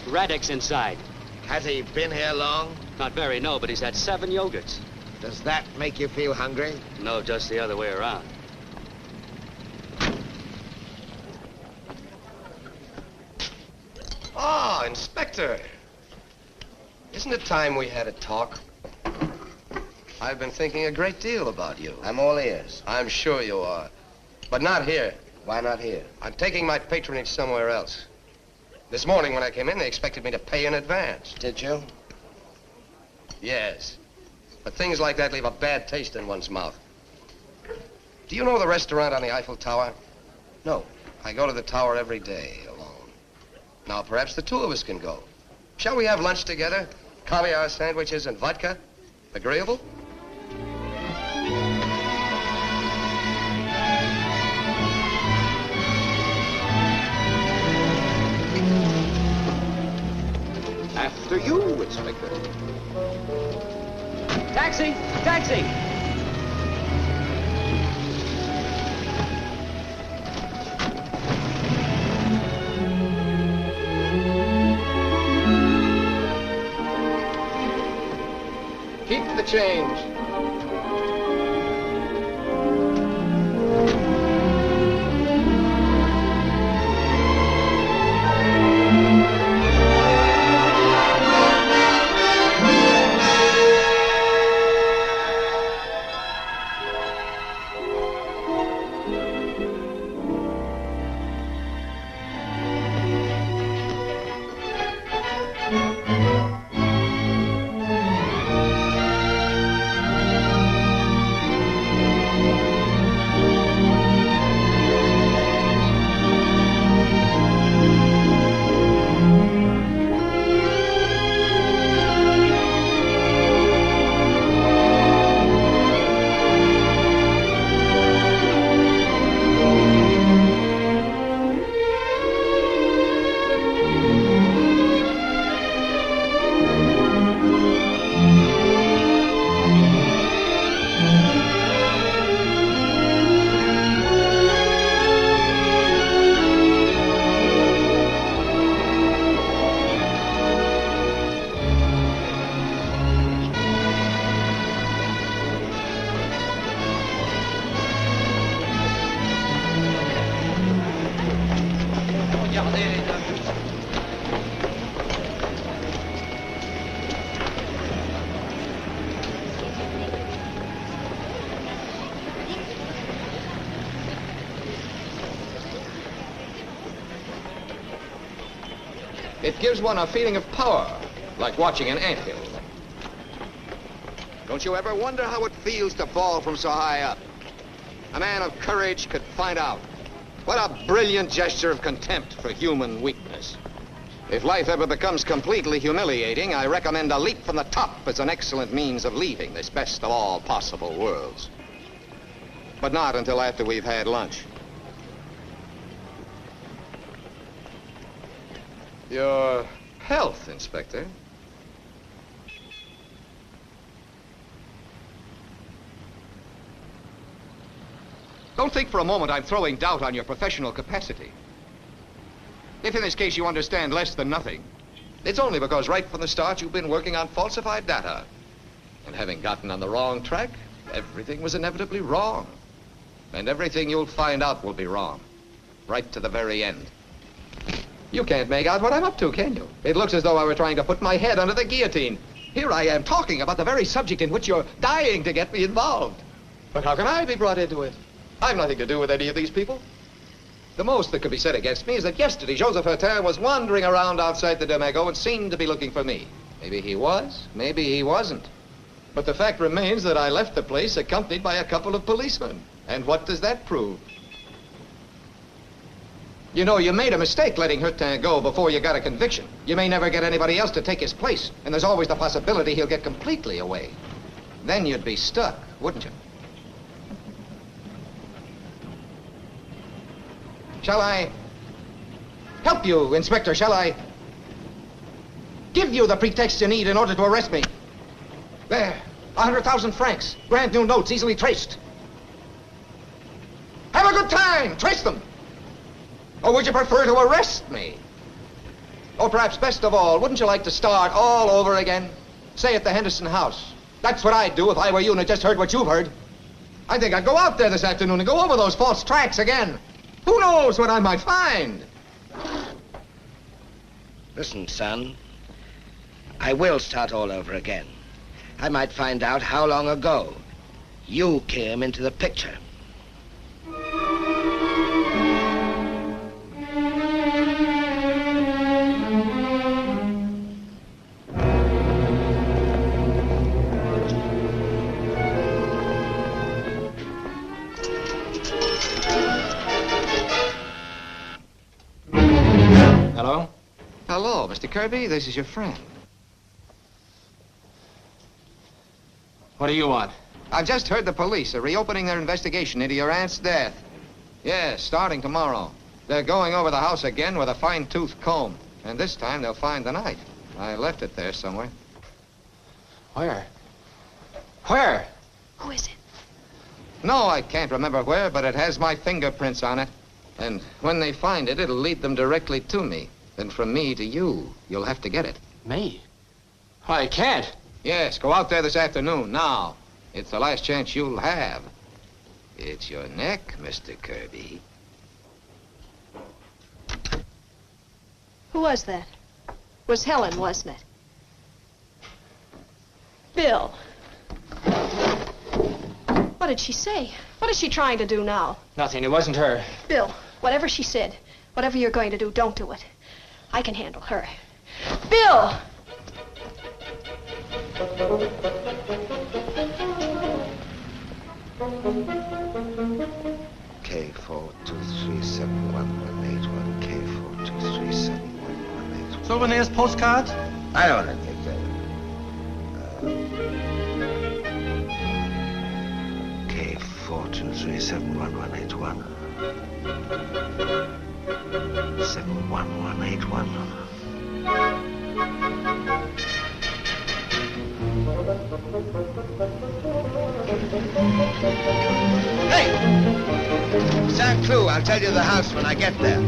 [SPEAKER 22] Raddick's inside.
[SPEAKER 8] Has he been here long?
[SPEAKER 22] Not very, no, but he's had 7 yogurts.
[SPEAKER 8] Does that make you feel hungry?
[SPEAKER 22] No, just the other way around.
[SPEAKER 9] Ah, Inspector. Isn't it time we had a talk? I've been thinking a great deal about you.
[SPEAKER 7] I'm all ears.
[SPEAKER 9] I'm sure you are. But not here.
[SPEAKER 7] Why not here?
[SPEAKER 9] I'm taking my patronage somewhere else. This morning when I came in, they expected me to pay in advance.
[SPEAKER 7] Did you?
[SPEAKER 9] Yes. But things like that leave a bad taste in one's mouth. Do you know the restaurant on the Eiffel Tower?
[SPEAKER 7] No.
[SPEAKER 9] I go to the tower every day alone. Now, perhaps the two of us can go. Shall we have lunch together? Caviar sandwiches and vodka? Agreeable?
[SPEAKER 8] After you, Inspector.
[SPEAKER 22] Taxi! Taxi!
[SPEAKER 9] Keep the change.
[SPEAKER 17] It gives one a feeling of power, like watching an anthill. Don't you ever wonder how it feels to fall from so high up? A man of courage could find out. What a brilliant gesture of contempt for human weakness. If life ever becomes completely humiliating, I recommend a leap from the top as an excellent means of leaving this best of all possible worlds. But not until after we've had lunch. Your health, Inspector. Don't think for a moment I'm throwing doubt on your professional capacity. If in this case you understand less than nothing, it's only because right from the start you've been working on falsified data. And having gotten on the wrong track, everything was inevitably wrong. And everything you'll find out will be wrong. Right to the very end. You can't make out what I'm up to, can you? It looks as though I were trying to put my head under the guillotine. Here I am talking about the very subject in which you're dying to get me involved. But how can I be brought into it? I've nothing to do with any of these people. The most that could be said against me is that yesterday Joseph Hutton was wandering around outside the Domingo and seemed to be looking for me. Maybe he was, maybe he wasn't. But the fact remains that I left the place accompanied by a couple of policemen. And what does that prove? You know, you made a mistake letting Hutton go before you got a conviction. You may never get anybody else to take his place, and there's always the possibility he'll get completely away. Then you'd be stuck, wouldn't you? Shall I help you, Inspector? Shall I give you the pretext you need in order to arrest me? There, 100,000 francs, brand new notes, easily traced. Have a good time, trace them. Or would you prefer to arrest me? Or perhaps best of all, wouldn't you like to start all over again? Say at the Henderson house. That's what I'd do if I were you and had just heard what you've heard. I think I'd go out there this afternoon and go over those false tracks again. Who knows what I might find?
[SPEAKER 7] Listen, son. I will start all over again. I might find out how long ago you came into the picture.
[SPEAKER 4] Hello?
[SPEAKER 17] Hello, Mr. Kirby. This is your friend.
[SPEAKER 4] What do you want?
[SPEAKER 17] I've just heard the police are reopening their investigation into your aunt's death. Yes, starting tomorrow. They're going over the house again with a fine-tooth comb. And this time they'll find the knife. I left it there somewhere.
[SPEAKER 4] Where? Where?
[SPEAKER 6] Who is it?
[SPEAKER 17] No, I can't remember where, but it has my fingerprints on it. And when they find it, it'll lead them directly to me. Then from me to you, you'll have to get it.
[SPEAKER 4] Me? I can't.
[SPEAKER 17] Yes, go out there this afternoon, now. It's the last chance you'll have. It's your neck, Mr. Kirby.
[SPEAKER 6] Who was that? Was Helen, wasn't it? Bill. What did she say? What is she trying to do now?
[SPEAKER 4] Nothing. It wasn't her.
[SPEAKER 6] Bill, whatever she said, whatever you're going to do, don't do it. I can handle her. Bill!
[SPEAKER 7] K4237181, K4237181.
[SPEAKER 15] Souvenirs, postcards?
[SPEAKER 7] I don't think so. K4237181. 71181. Hey! Saint Cloud, I'll tell you the house when I get there.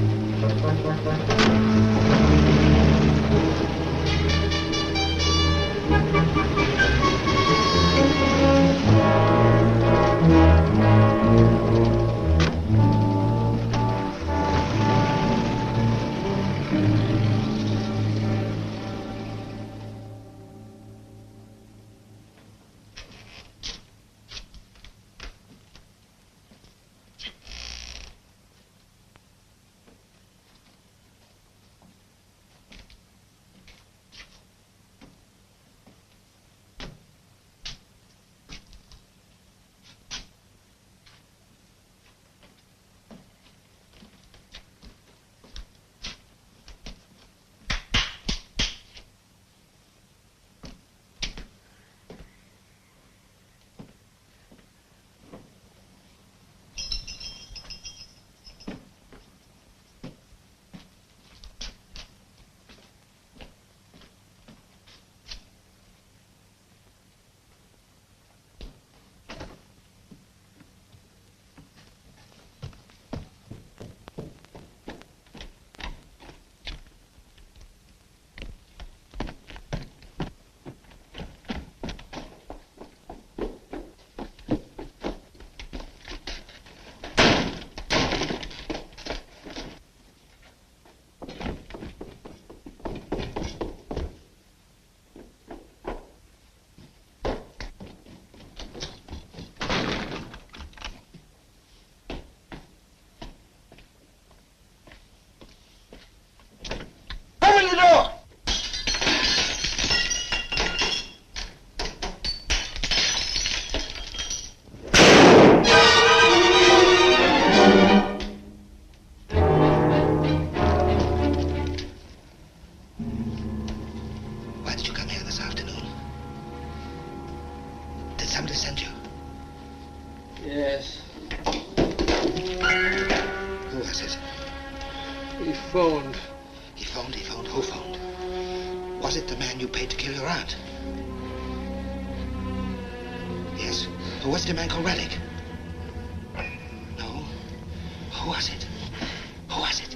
[SPEAKER 7] somebody sent you?
[SPEAKER 1] Yes.
[SPEAKER 7] Who was it?
[SPEAKER 1] He phoned.
[SPEAKER 7] He phoned? Who phoned? Was it the man you paid to kill your aunt? Yes. Or was it a man called Raddick? No. Who was it? Who was it?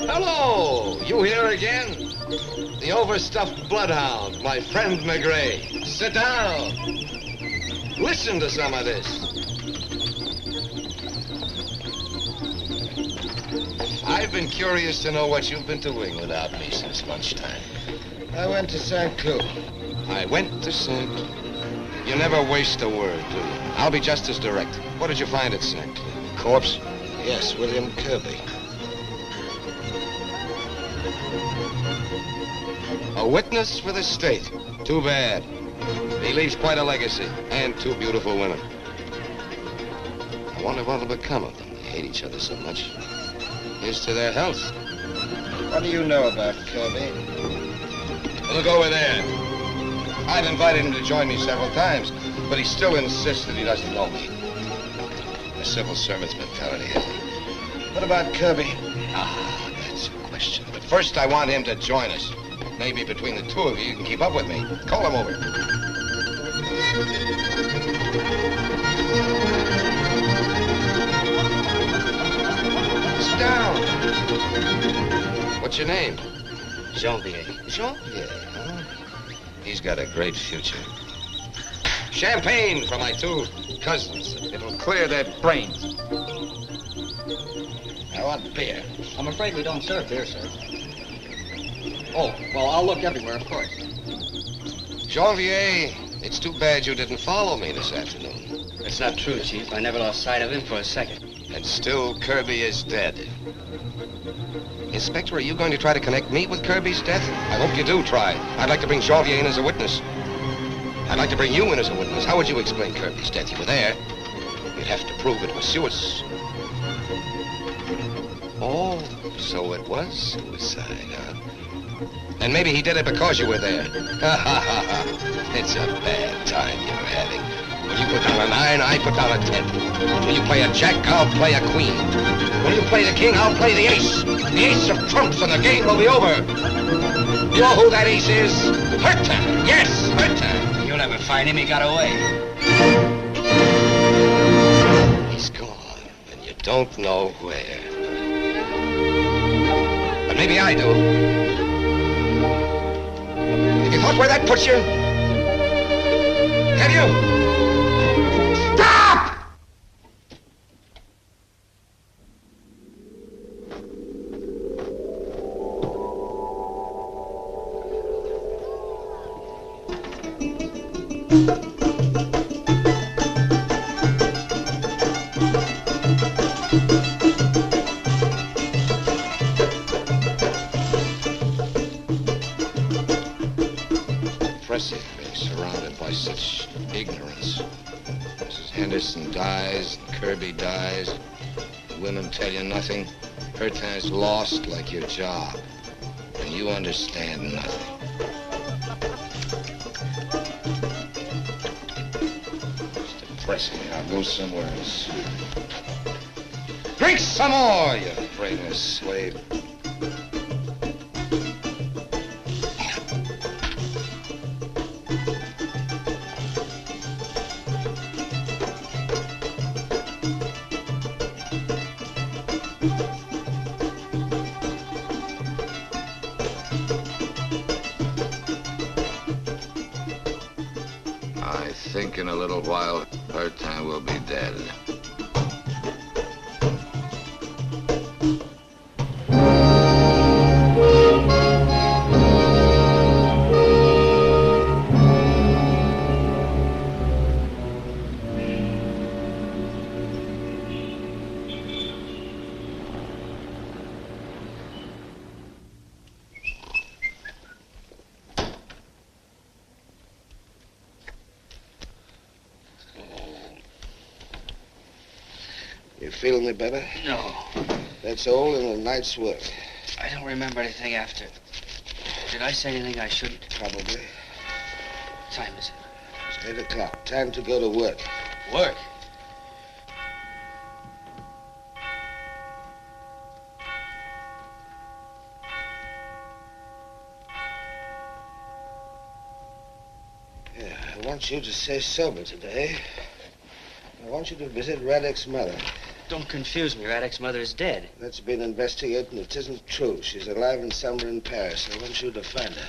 [SPEAKER 9] Hello! You here again? The overstuffed bloodhound, my friend McGray. Sit down. Listen to some of this. I've been curious to know what you've been doing without me since lunchtime.
[SPEAKER 7] I went to St. Cloud.
[SPEAKER 9] I went to St. Cloud. You never waste a word, do you? I'll be just as direct. What did you find at St. Cloud? Corpse?
[SPEAKER 7] Yes, William Kirby.
[SPEAKER 9] A witness for the state. Too bad. He leaves quite a legacy, and two beautiful women. I wonder what'll become of them. They hate each other so much. Here's to their health.
[SPEAKER 7] What do you know about Kirby?
[SPEAKER 9] Look over there. I've invited him to join me several times, but he still insists that he doesn't know me. A civil servant's mentality.
[SPEAKER 7] What about Kirby?
[SPEAKER 9] Ah, that's your question. But first, I want him to join us. Maybe between the two of you can keep up with me. Call him over. Sit down. What's your name?
[SPEAKER 22] Janvier.
[SPEAKER 9] Janvier, huh? He's got a great future. Champagne for my two cousins. It'll clear their brains.
[SPEAKER 7] I want beer.
[SPEAKER 22] I'm afraid we don't serve beer, sir. Oh, well, I'll look everywhere, of course.
[SPEAKER 9] Janvier, it's too bad you didn't follow me this afternoon.
[SPEAKER 22] It's not true, Chief. I never lost sight of him for a second.
[SPEAKER 9] And still, Kirby is dead. Inspector, are you going to try to connect me with Kirby's death? I hope you do try. I'd like to bring Janvier in as a witness. I'd like to bring you in as a witness. How would you explain Kirby's death? You were there. You'd have to prove it was suicide. Oh, so it was suicide, huh? And maybe he did it because you were there. Ha ha ha ha. It's a bad time you're having. When you put down a 9, I put down a 10. When you play a jack, I'll play a queen. When you play the king, I'll play the ace. The ace of trumps, and the game will be over. You know who that ace is? Hutton. Yes, Hutton.
[SPEAKER 22] You'll never find him. He got away.
[SPEAKER 9] He's gone, and you don't know where. But maybe I do. Have you thought where that puts you? Have you? Stop! Impressive being surrounded by such ignorance. Mrs. Henderson dies, Kirby dies. The women tell you nothing. Her time's lost like your job. And you understand nothing. It's depressing. I'll go somewhere else. Drink some more, you brainless slave. I think in a little while, Hutton will be dead.
[SPEAKER 7] You feel any better?
[SPEAKER 12] No.
[SPEAKER 7] That's all in a night's work.
[SPEAKER 12] I don't remember anything after. Did I say anything I shouldn't?
[SPEAKER 7] Probably.
[SPEAKER 12] What time is it?
[SPEAKER 7] It's 8 o'clock. Time to go to work.
[SPEAKER 12] Work?
[SPEAKER 7] Yeah, I want you to stay sober today. I want you to visit Radek's mother.
[SPEAKER 12] Don't confuse me. Radek's mother is dead.
[SPEAKER 7] That's been investigated, and it isn't true. She's alive and somewhere in Paris. I want you to find her.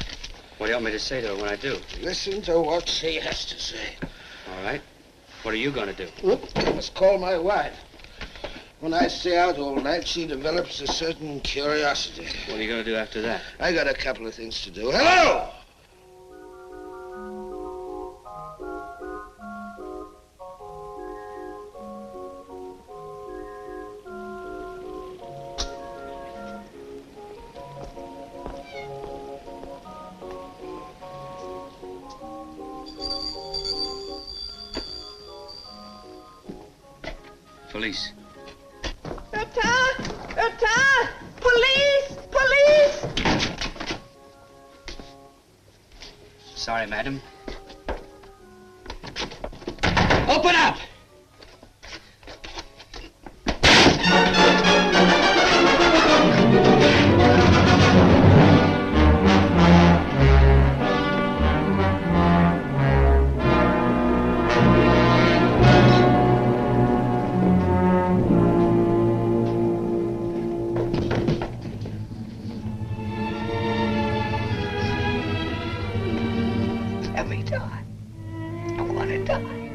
[SPEAKER 12] What do you want me to say to her when I do?
[SPEAKER 7] Listen to what she has to say.
[SPEAKER 12] All right. What are you going to do?
[SPEAKER 7] I must call my wife. When I stay out all night, she develops a certain curiosity.
[SPEAKER 12] What are you going to do after that?
[SPEAKER 7] I got a couple of things to do. Hello!
[SPEAKER 12] Police.
[SPEAKER 21] Hutton! Police! Police!
[SPEAKER 12] Sorry, madam. Open up!
[SPEAKER 20] Let me die. I want to die.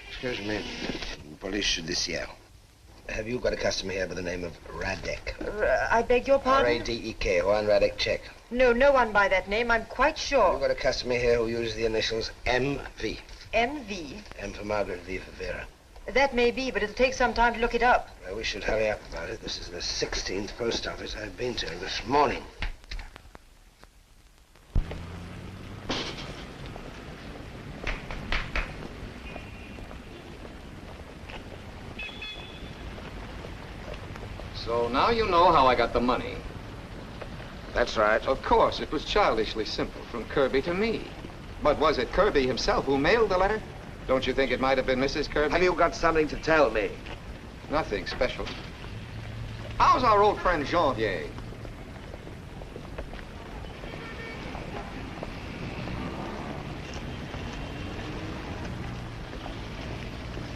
[SPEAKER 7] Excuse me. Police judiciaire. Have you got a customer here by the name of Radek?
[SPEAKER 21] I beg your pardon?
[SPEAKER 7] R-A-D-E-K, Juan Radek, check.
[SPEAKER 21] No, no one by that name. I'm quite sure.
[SPEAKER 7] You've got a customer here who uses the initials M.V.
[SPEAKER 21] M.V.?
[SPEAKER 7] M for Margaret, V for Vera.
[SPEAKER 21] That may be, but it'll take some time to look it up.
[SPEAKER 7] Well, we should hurry up about it. This is the 16th post office I've been to this morning.
[SPEAKER 17] So now you know how I got the money.
[SPEAKER 7] That's right.
[SPEAKER 17] Of course, it was childishly simple, from Kirby to me. But was it Kirby himself who mailed the letter? Don't you think it might have been Mrs. Kirby?
[SPEAKER 7] Have you got something to tell me?
[SPEAKER 17] Nothing special. How's our old friend Janvier?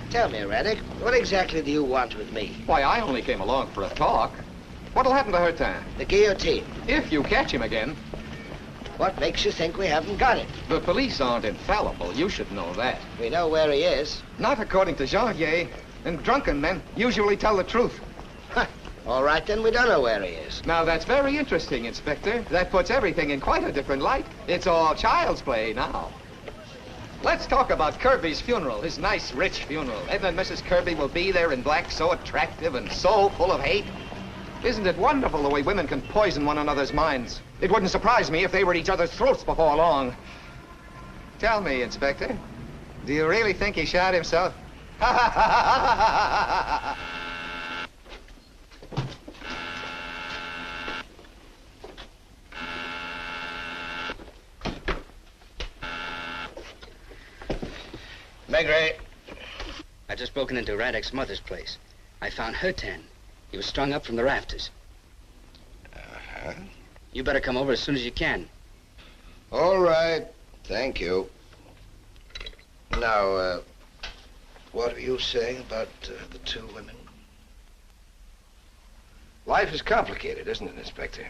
[SPEAKER 7] Tell me, Radek, what exactly do you want with me?
[SPEAKER 17] Why, I only came along for a talk. What'll happen to Hutton?
[SPEAKER 7] The guillotine.
[SPEAKER 17] If you catch him again.
[SPEAKER 7] What makes you think we haven't got it?
[SPEAKER 17] The police aren't infallible. You should know that.
[SPEAKER 7] We know where he is.
[SPEAKER 17] Not according to Janvier. And drunken men usually tell the truth.
[SPEAKER 7] All right, then, we don't know where he is.
[SPEAKER 17] Now, that's very interesting, Inspector. That puts everything in quite a different light. It's all child's play now. Let's talk about Kirby's funeral, his nice, rich funeral. And then Mrs. Kirby will be there in black, so attractive and so full of hate. Isn't it wonderful the way women can poison one another's minds? It wouldn't surprise me if they were at each other's throats before long. Tell me, Inspector, Do you really think he shot himself? Ha ha ha ha ha ha!
[SPEAKER 20] Megre.
[SPEAKER 12] I just broken into Radek's mother's place. I found Hutton. He was strung up from the rafters.
[SPEAKER 7] Uh-huh.
[SPEAKER 12] You better come over as soon as you can.
[SPEAKER 7] All right. Thank you. Now, what were you saying about the two women?
[SPEAKER 9] Life is complicated, isn't it, Inspector?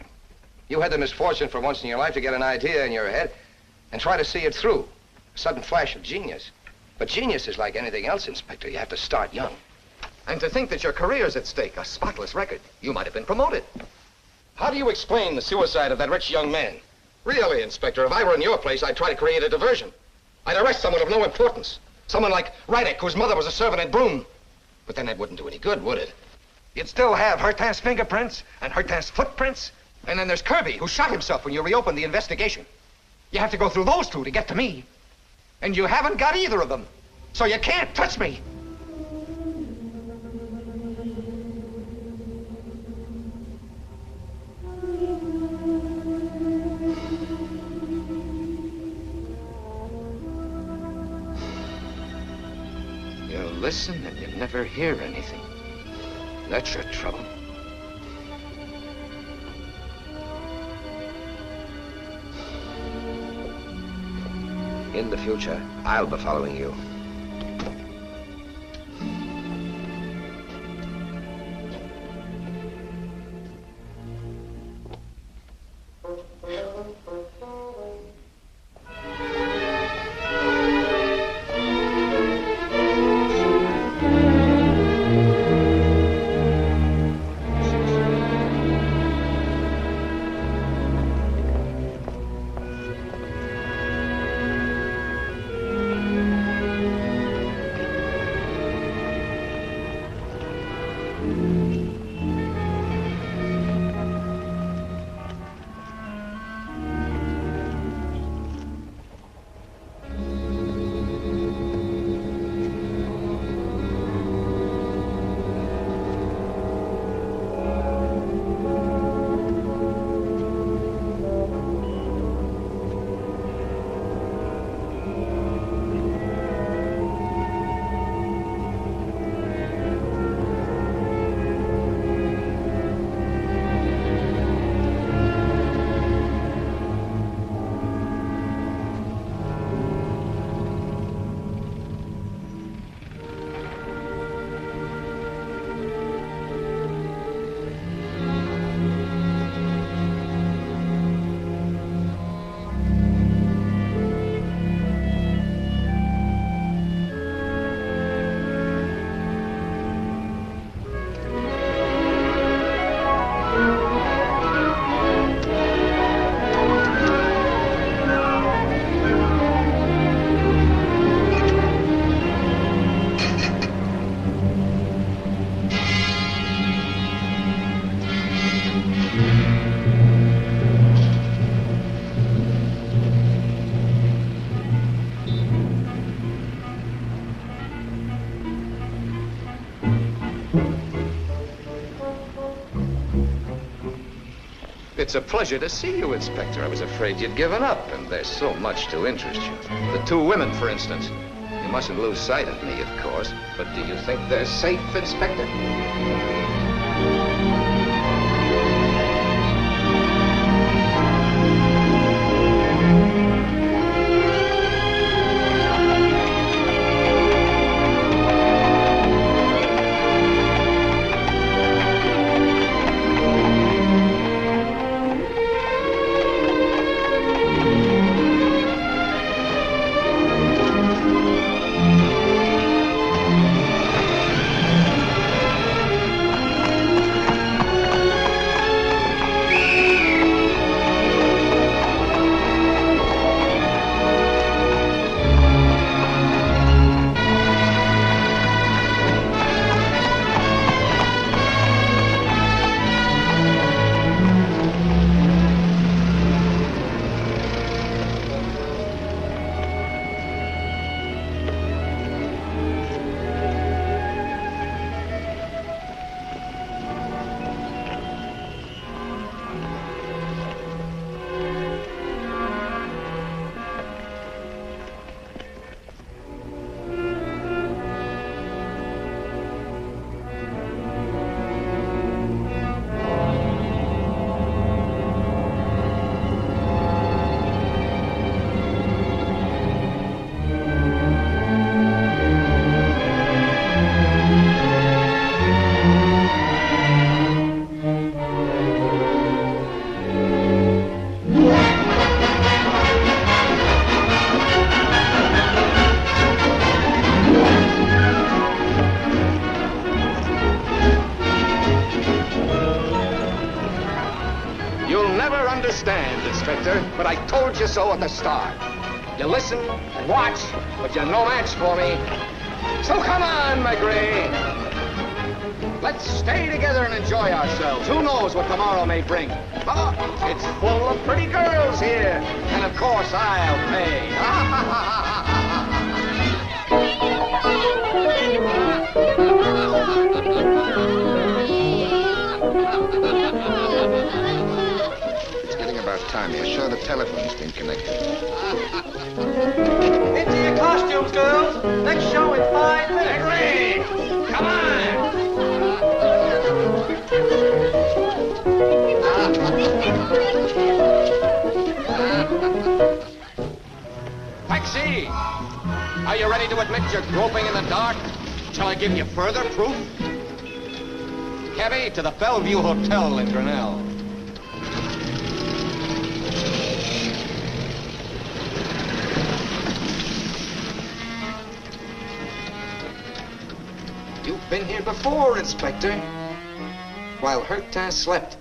[SPEAKER 9] You had the misfortune for once in your life to get an idea in your head and try to see it through. A sudden flash of genius. But genius is like anything else, Inspector. You have to start young.
[SPEAKER 17] And to think that your career's at stake, a spotless record. You might have been promoted.
[SPEAKER 9] How do you explain the suicide of that rich young man? Really, Inspector, if I were in your place, I'd try to create a diversion. I'd arrest someone of no importance. Someone like Radek, whose mother was a servant at Broome. But then that wouldn't do any good, would it?
[SPEAKER 2] You'd still have Hutton's fingerprints and Hutton's footprints. And then there's Kirby, who shot himself when you reopened the investigation. You have to go through those two to get to me. And you haven't got either of them. So you can't touch me.
[SPEAKER 9] You listen and you never hear anything. That's your trouble. In the future, I'll be following you.
[SPEAKER 17] It's a pleasure to see you, Inspector. I was afraid you'd given up, and there's so much to interest you. The two women, for instance. You mustn't lose sight of me, of course. But do you think they're safe, Inspector?
[SPEAKER 2] you so at the start. You listen and watch, but you're no match for me. So come on, McGree. Let's stay together and enjoy ourselves. Who knows what tomorrow may bring? But it's full of pretty girls here. And of course, I'll pay.
[SPEAKER 7] It's getting about time. You're sure the telephone's been connected?
[SPEAKER 11] Into your costumes, girls. Next show in 5 minutes.
[SPEAKER 2] McGree! Come on! Taxi! Are you ready to admit you're groping in the dark? Shall I give you further proof? Cabby, to the Bellevue Hotel in Grinnell. You've been here before, Inspector, while Hutton slept.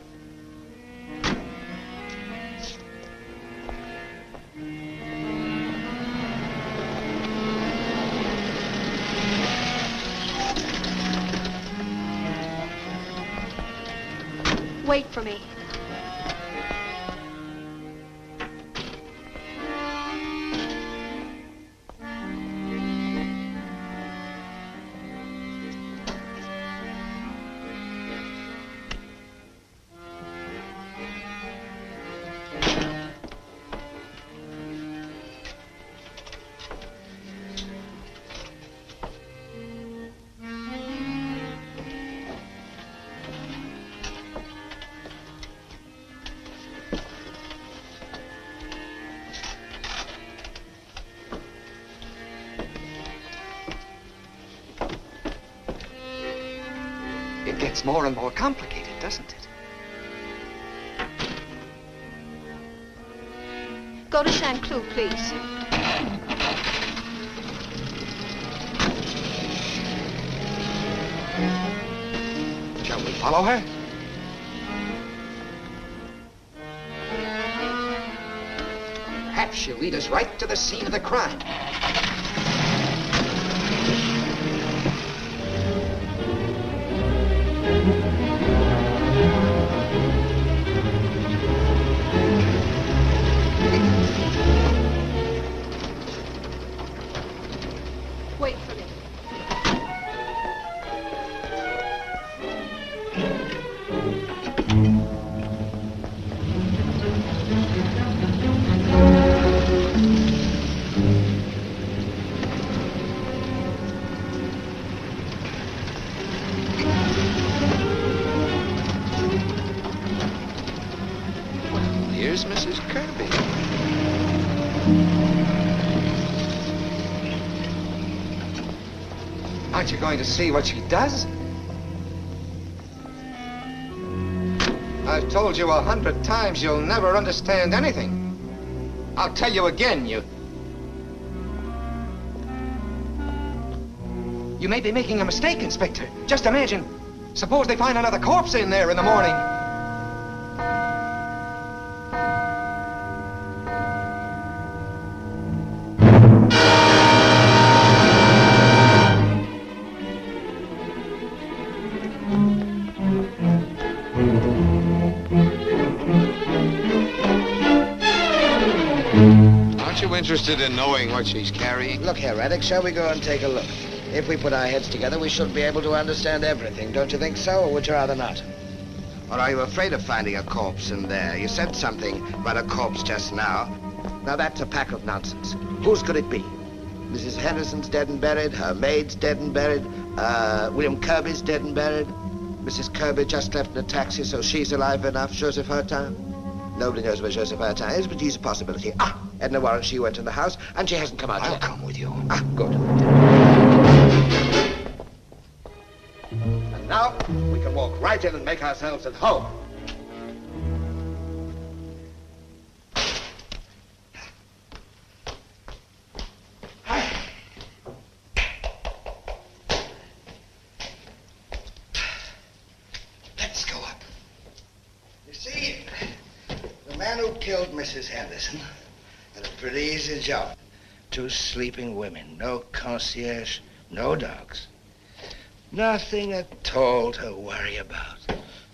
[SPEAKER 6] Wait for me.
[SPEAKER 2] It gets more and more complicated, doesn't it?
[SPEAKER 6] Go to Saint-Cloud, please.
[SPEAKER 2] Shall we follow her? Perhaps she'll lead us right to the scene of the crime.
[SPEAKER 6] Wait for me.
[SPEAKER 7] Here's Mrs. Kirby.
[SPEAKER 2] Aren't you going to see what she does? I've told you 100 times you'll never understand anything. I'll tell you again, you may be making a mistake, Inspector. Just imagine. Suppose they find another corpse in there in the morning.
[SPEAKER 9] Aren't you interested in knowing what she's carrying?
[SPEAKER 7] Look here, Raddick, shall we go and take a look? If we put our heads together, we should be able to understand everything. Don't you think so, or would you rather not? Or are you afraid of finding a corpse in there? You said something about a corpse just now. Now, that's a pack of nonsense. Whose could it be? Mrs. Henderson's dead and buried. Her maid's dead and buried. William Kirby's dead and buried. Mrs. Kirby just left in a taxi, so she's alive enough. Joseph Hutton? Nobody knows where Joseph Hutton is, but he's a possibility. Ah, Edna Warren, she went in the house, and she hasn't come out yet.
[SPEAKER 2] I'll come with you.
[SPEAKER 7] Ah, good. And now, we can walk right in and make ourselves at home. Let's go up. You see, the man who killed Mrs. Henderson pretty easy job. 2 sleeping women, no concierge, no dogs. Nothing at all to worry about.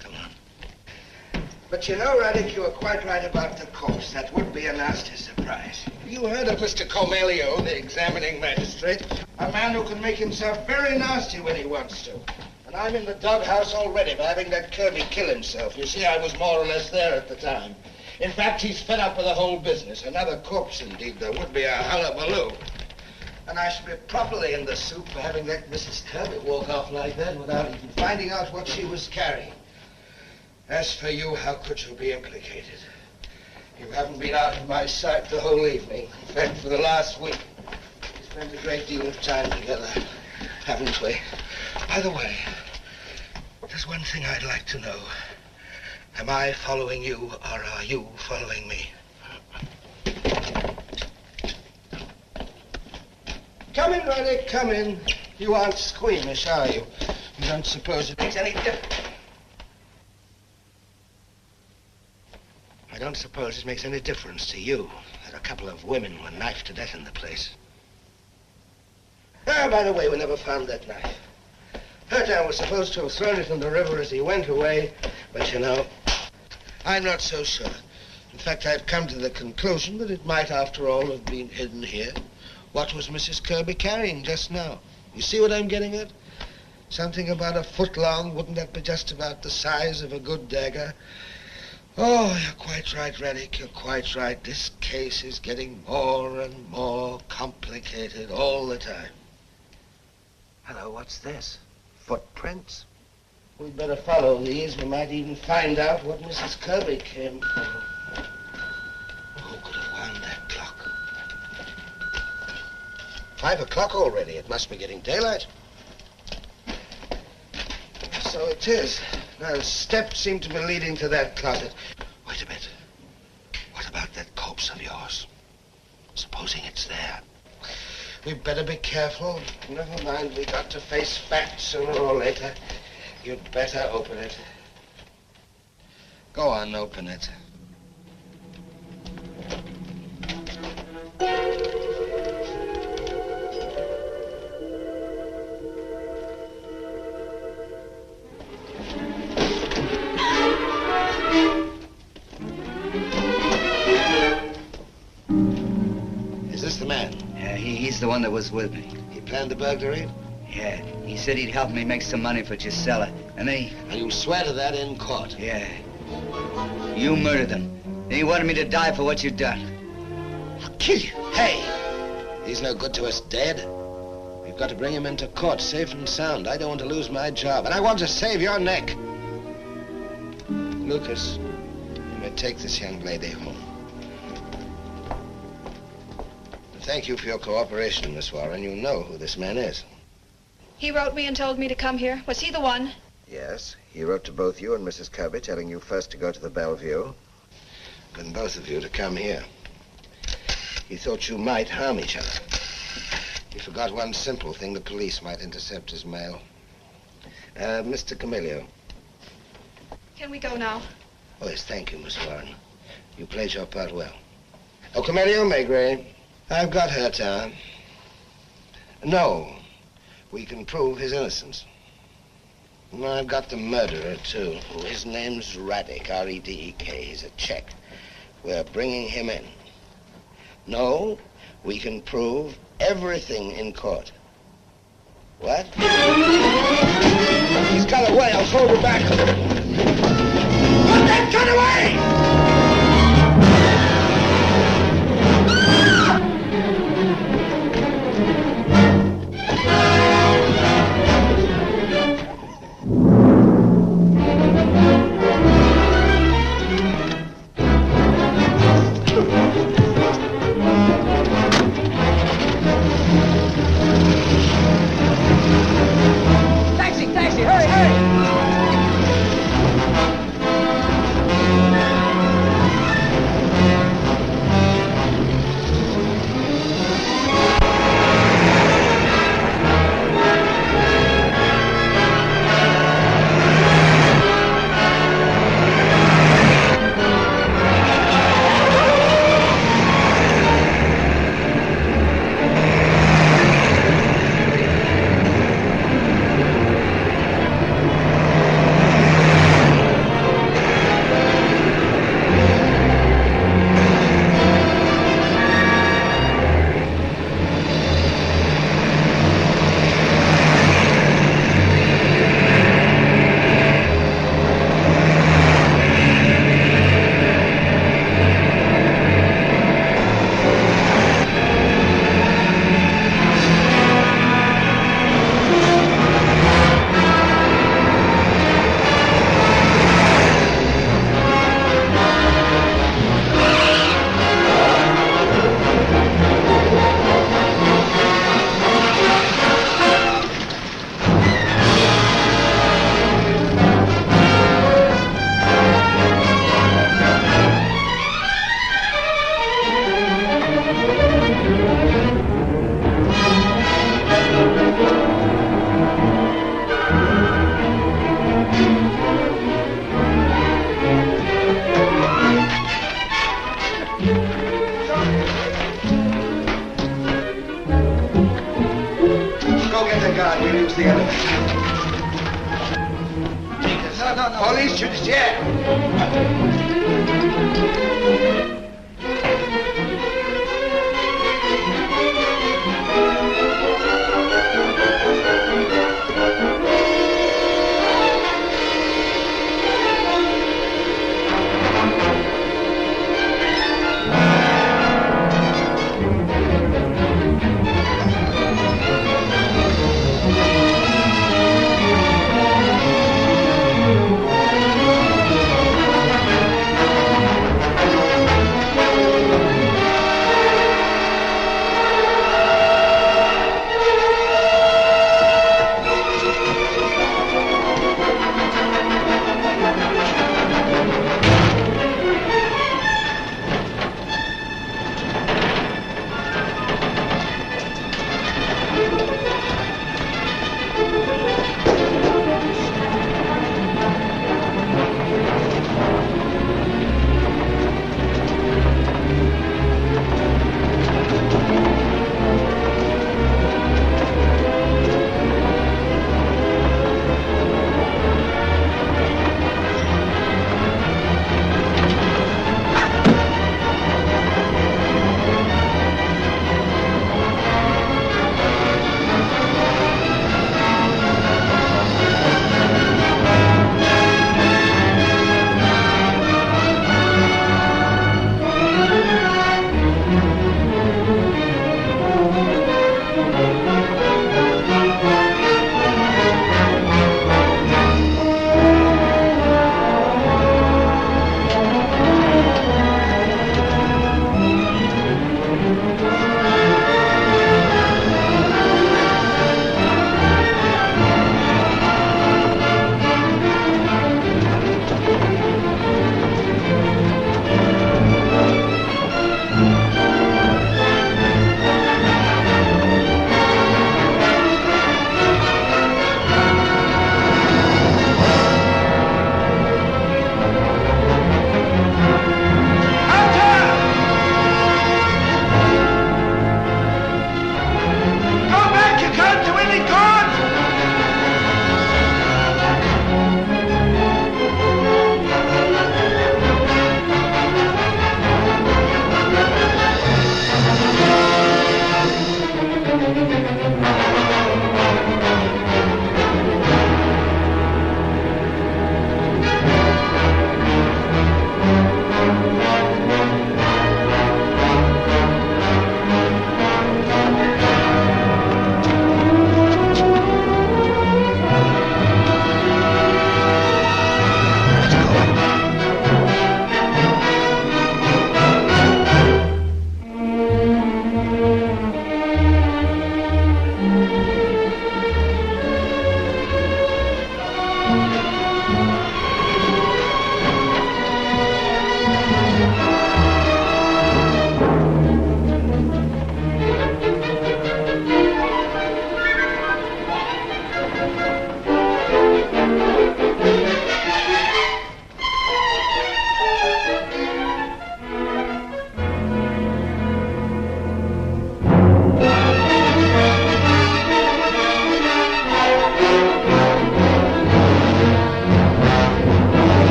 [SPEAKER 7] Come on. But you know, Raddick, you were quite right about the corpse. That would be a nasty surprise. You heard of Mr. Comelio, the examining magistrate? A man who can make himself very nasty when he wants to. And I'm in the doghouse already for having that Kirby kill himself. You see, I was more or less there at the time. In fact, he's fed up with the whole business. Another corpse, indeed. There would be a hullabaloo. And I should be properly in the soup for having that Mrs. Kirby walk off like that without even finding out what she was carrying. As for you, how could you be implicated? You haven't been out of my sight the whole evening. In fact, for the last week, we spent a great deal of time together, haven't we? By the way, there's one thing I'd like to know. Am I following you, or are you following me? Come in, Raddick, come in. You aren't squeamish, are you? You don't suppose it makes any difference? I don't suppose it makes any difference to you that a couple of women were knifed to death in the place. Ah, by the way, we never found that knife. Hutton was supposed to have thrown it in the river as he went away, but you know, I'm not so sure. In fact, I've come to the conclusion that it might, after all, have been hidden here. What was Mrs. Kirby carrying just now? You see what I'm getting at? Something about a foot long. Wouldn't that be just about the size of a good dagger? Oh, you're quite right, Raddick. You're quite right. This case is getting more and more complicated all the time. Hello, what's this? Footprints? We'd better follow these. We might even find out what Mrs. Kirby came for. Who could have wound that clock? 5 o'clock already. It must be getting daylight. So it is. Now, steps seem to be leading to that closet. Wait a bit. What about that corpse of yours? Supposing it's there. We'd better be careful. Never mind, we got to face facts sooner or later. You'd better open it. Go on, open it. Is this the man?
[SPEAKER 12] Yeah, he's the one that was with me.
[SPEAKER 7] He planned the burglary?
[SPEAKER 12] Yeah, he said he'd help me make some money for Gisela. And then he...
[SPEAKER 7] And you swear to that in court?
[SPEAKER 12] Yeah. You murdered them. And he wanted me to die for what you'd done.
[SPEAKER 7] I'll kill you. Hey! He's no good to us dead. We've got to bring him into court safe and sound. I don't want to lose my job. And I want to save your neck. Lucas, you may take this young lady home. Thank you for your cooperation, Miss Warren. You know who this man is.
[SPEAKER 6] He wrote me and told me to come here. Was he the one?
[SPEAKER 7] Yes. He wrote to both you and Mrs. Kirby, telling you first to go to the Bellevue, and both of you to come here. He thought you might harm each other. He forgot one simple thing. The police might intercept his mail. Mr. Camilio.
[SPEAKER 6] Can we go now?
[SPEAKER 7] Oh, yes, thank you, Miss Warren. You played your part well. Oh, Camilio Maigret. I've got her down. No, we can prove his innocence. And I've got the murderer, too. His name's Raddick, R-E-D-E-K. He's a Czech. We're bringing him in. No, we can prove everything in court. What? He's got away. I'll hold him back. Put that gun away!
[SPEAKER 11] Taxi, hurry, hurry!
[SPEAKER 2] God, we'll use the elevator. No. Police judiciaire.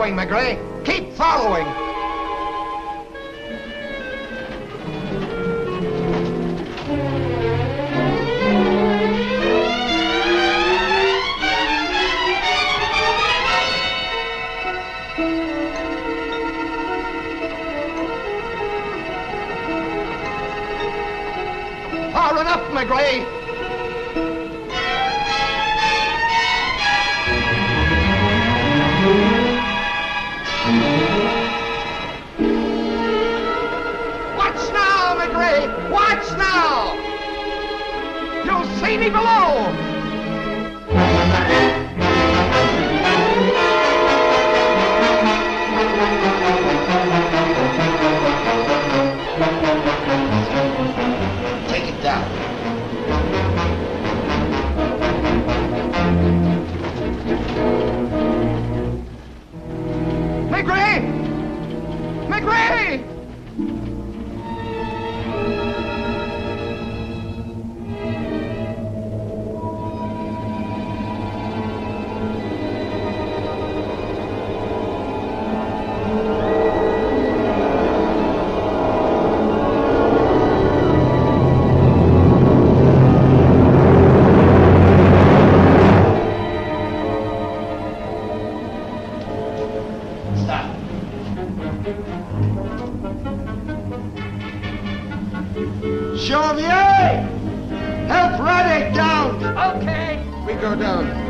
[SPEAKER 2] following, Maigret. Keep following. Far enough, Maigret. see me below!
[SPEAKER 7] Take it down.
[SPEAKER 2] McRae! McRae! Janvier! Help Radek down! Okay.
[SPEAKER 7] We go down.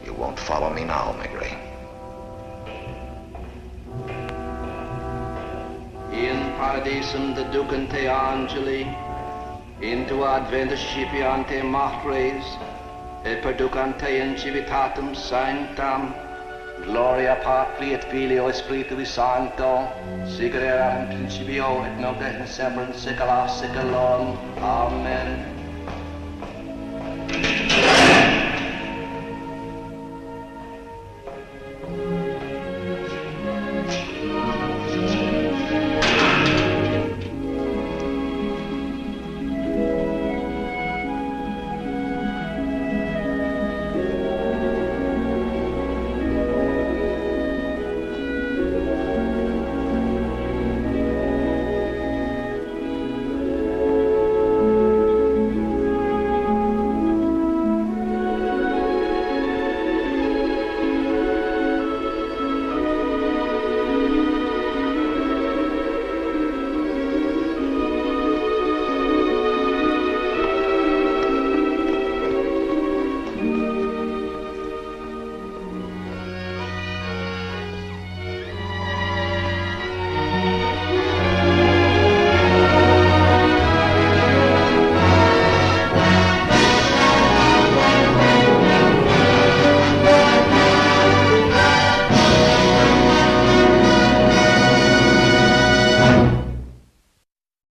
[SPEAKER 2] You won't follow me now, McRae.
[SPEAKER 8] In paradisum de ducante angeli, into adventus scipiante macres, et perducante in civitatem sanctam, gloria Patri et Filio et Spiritui Sancto, sic erat in principio et nunc et in semper in saecula saeculorum. Amen.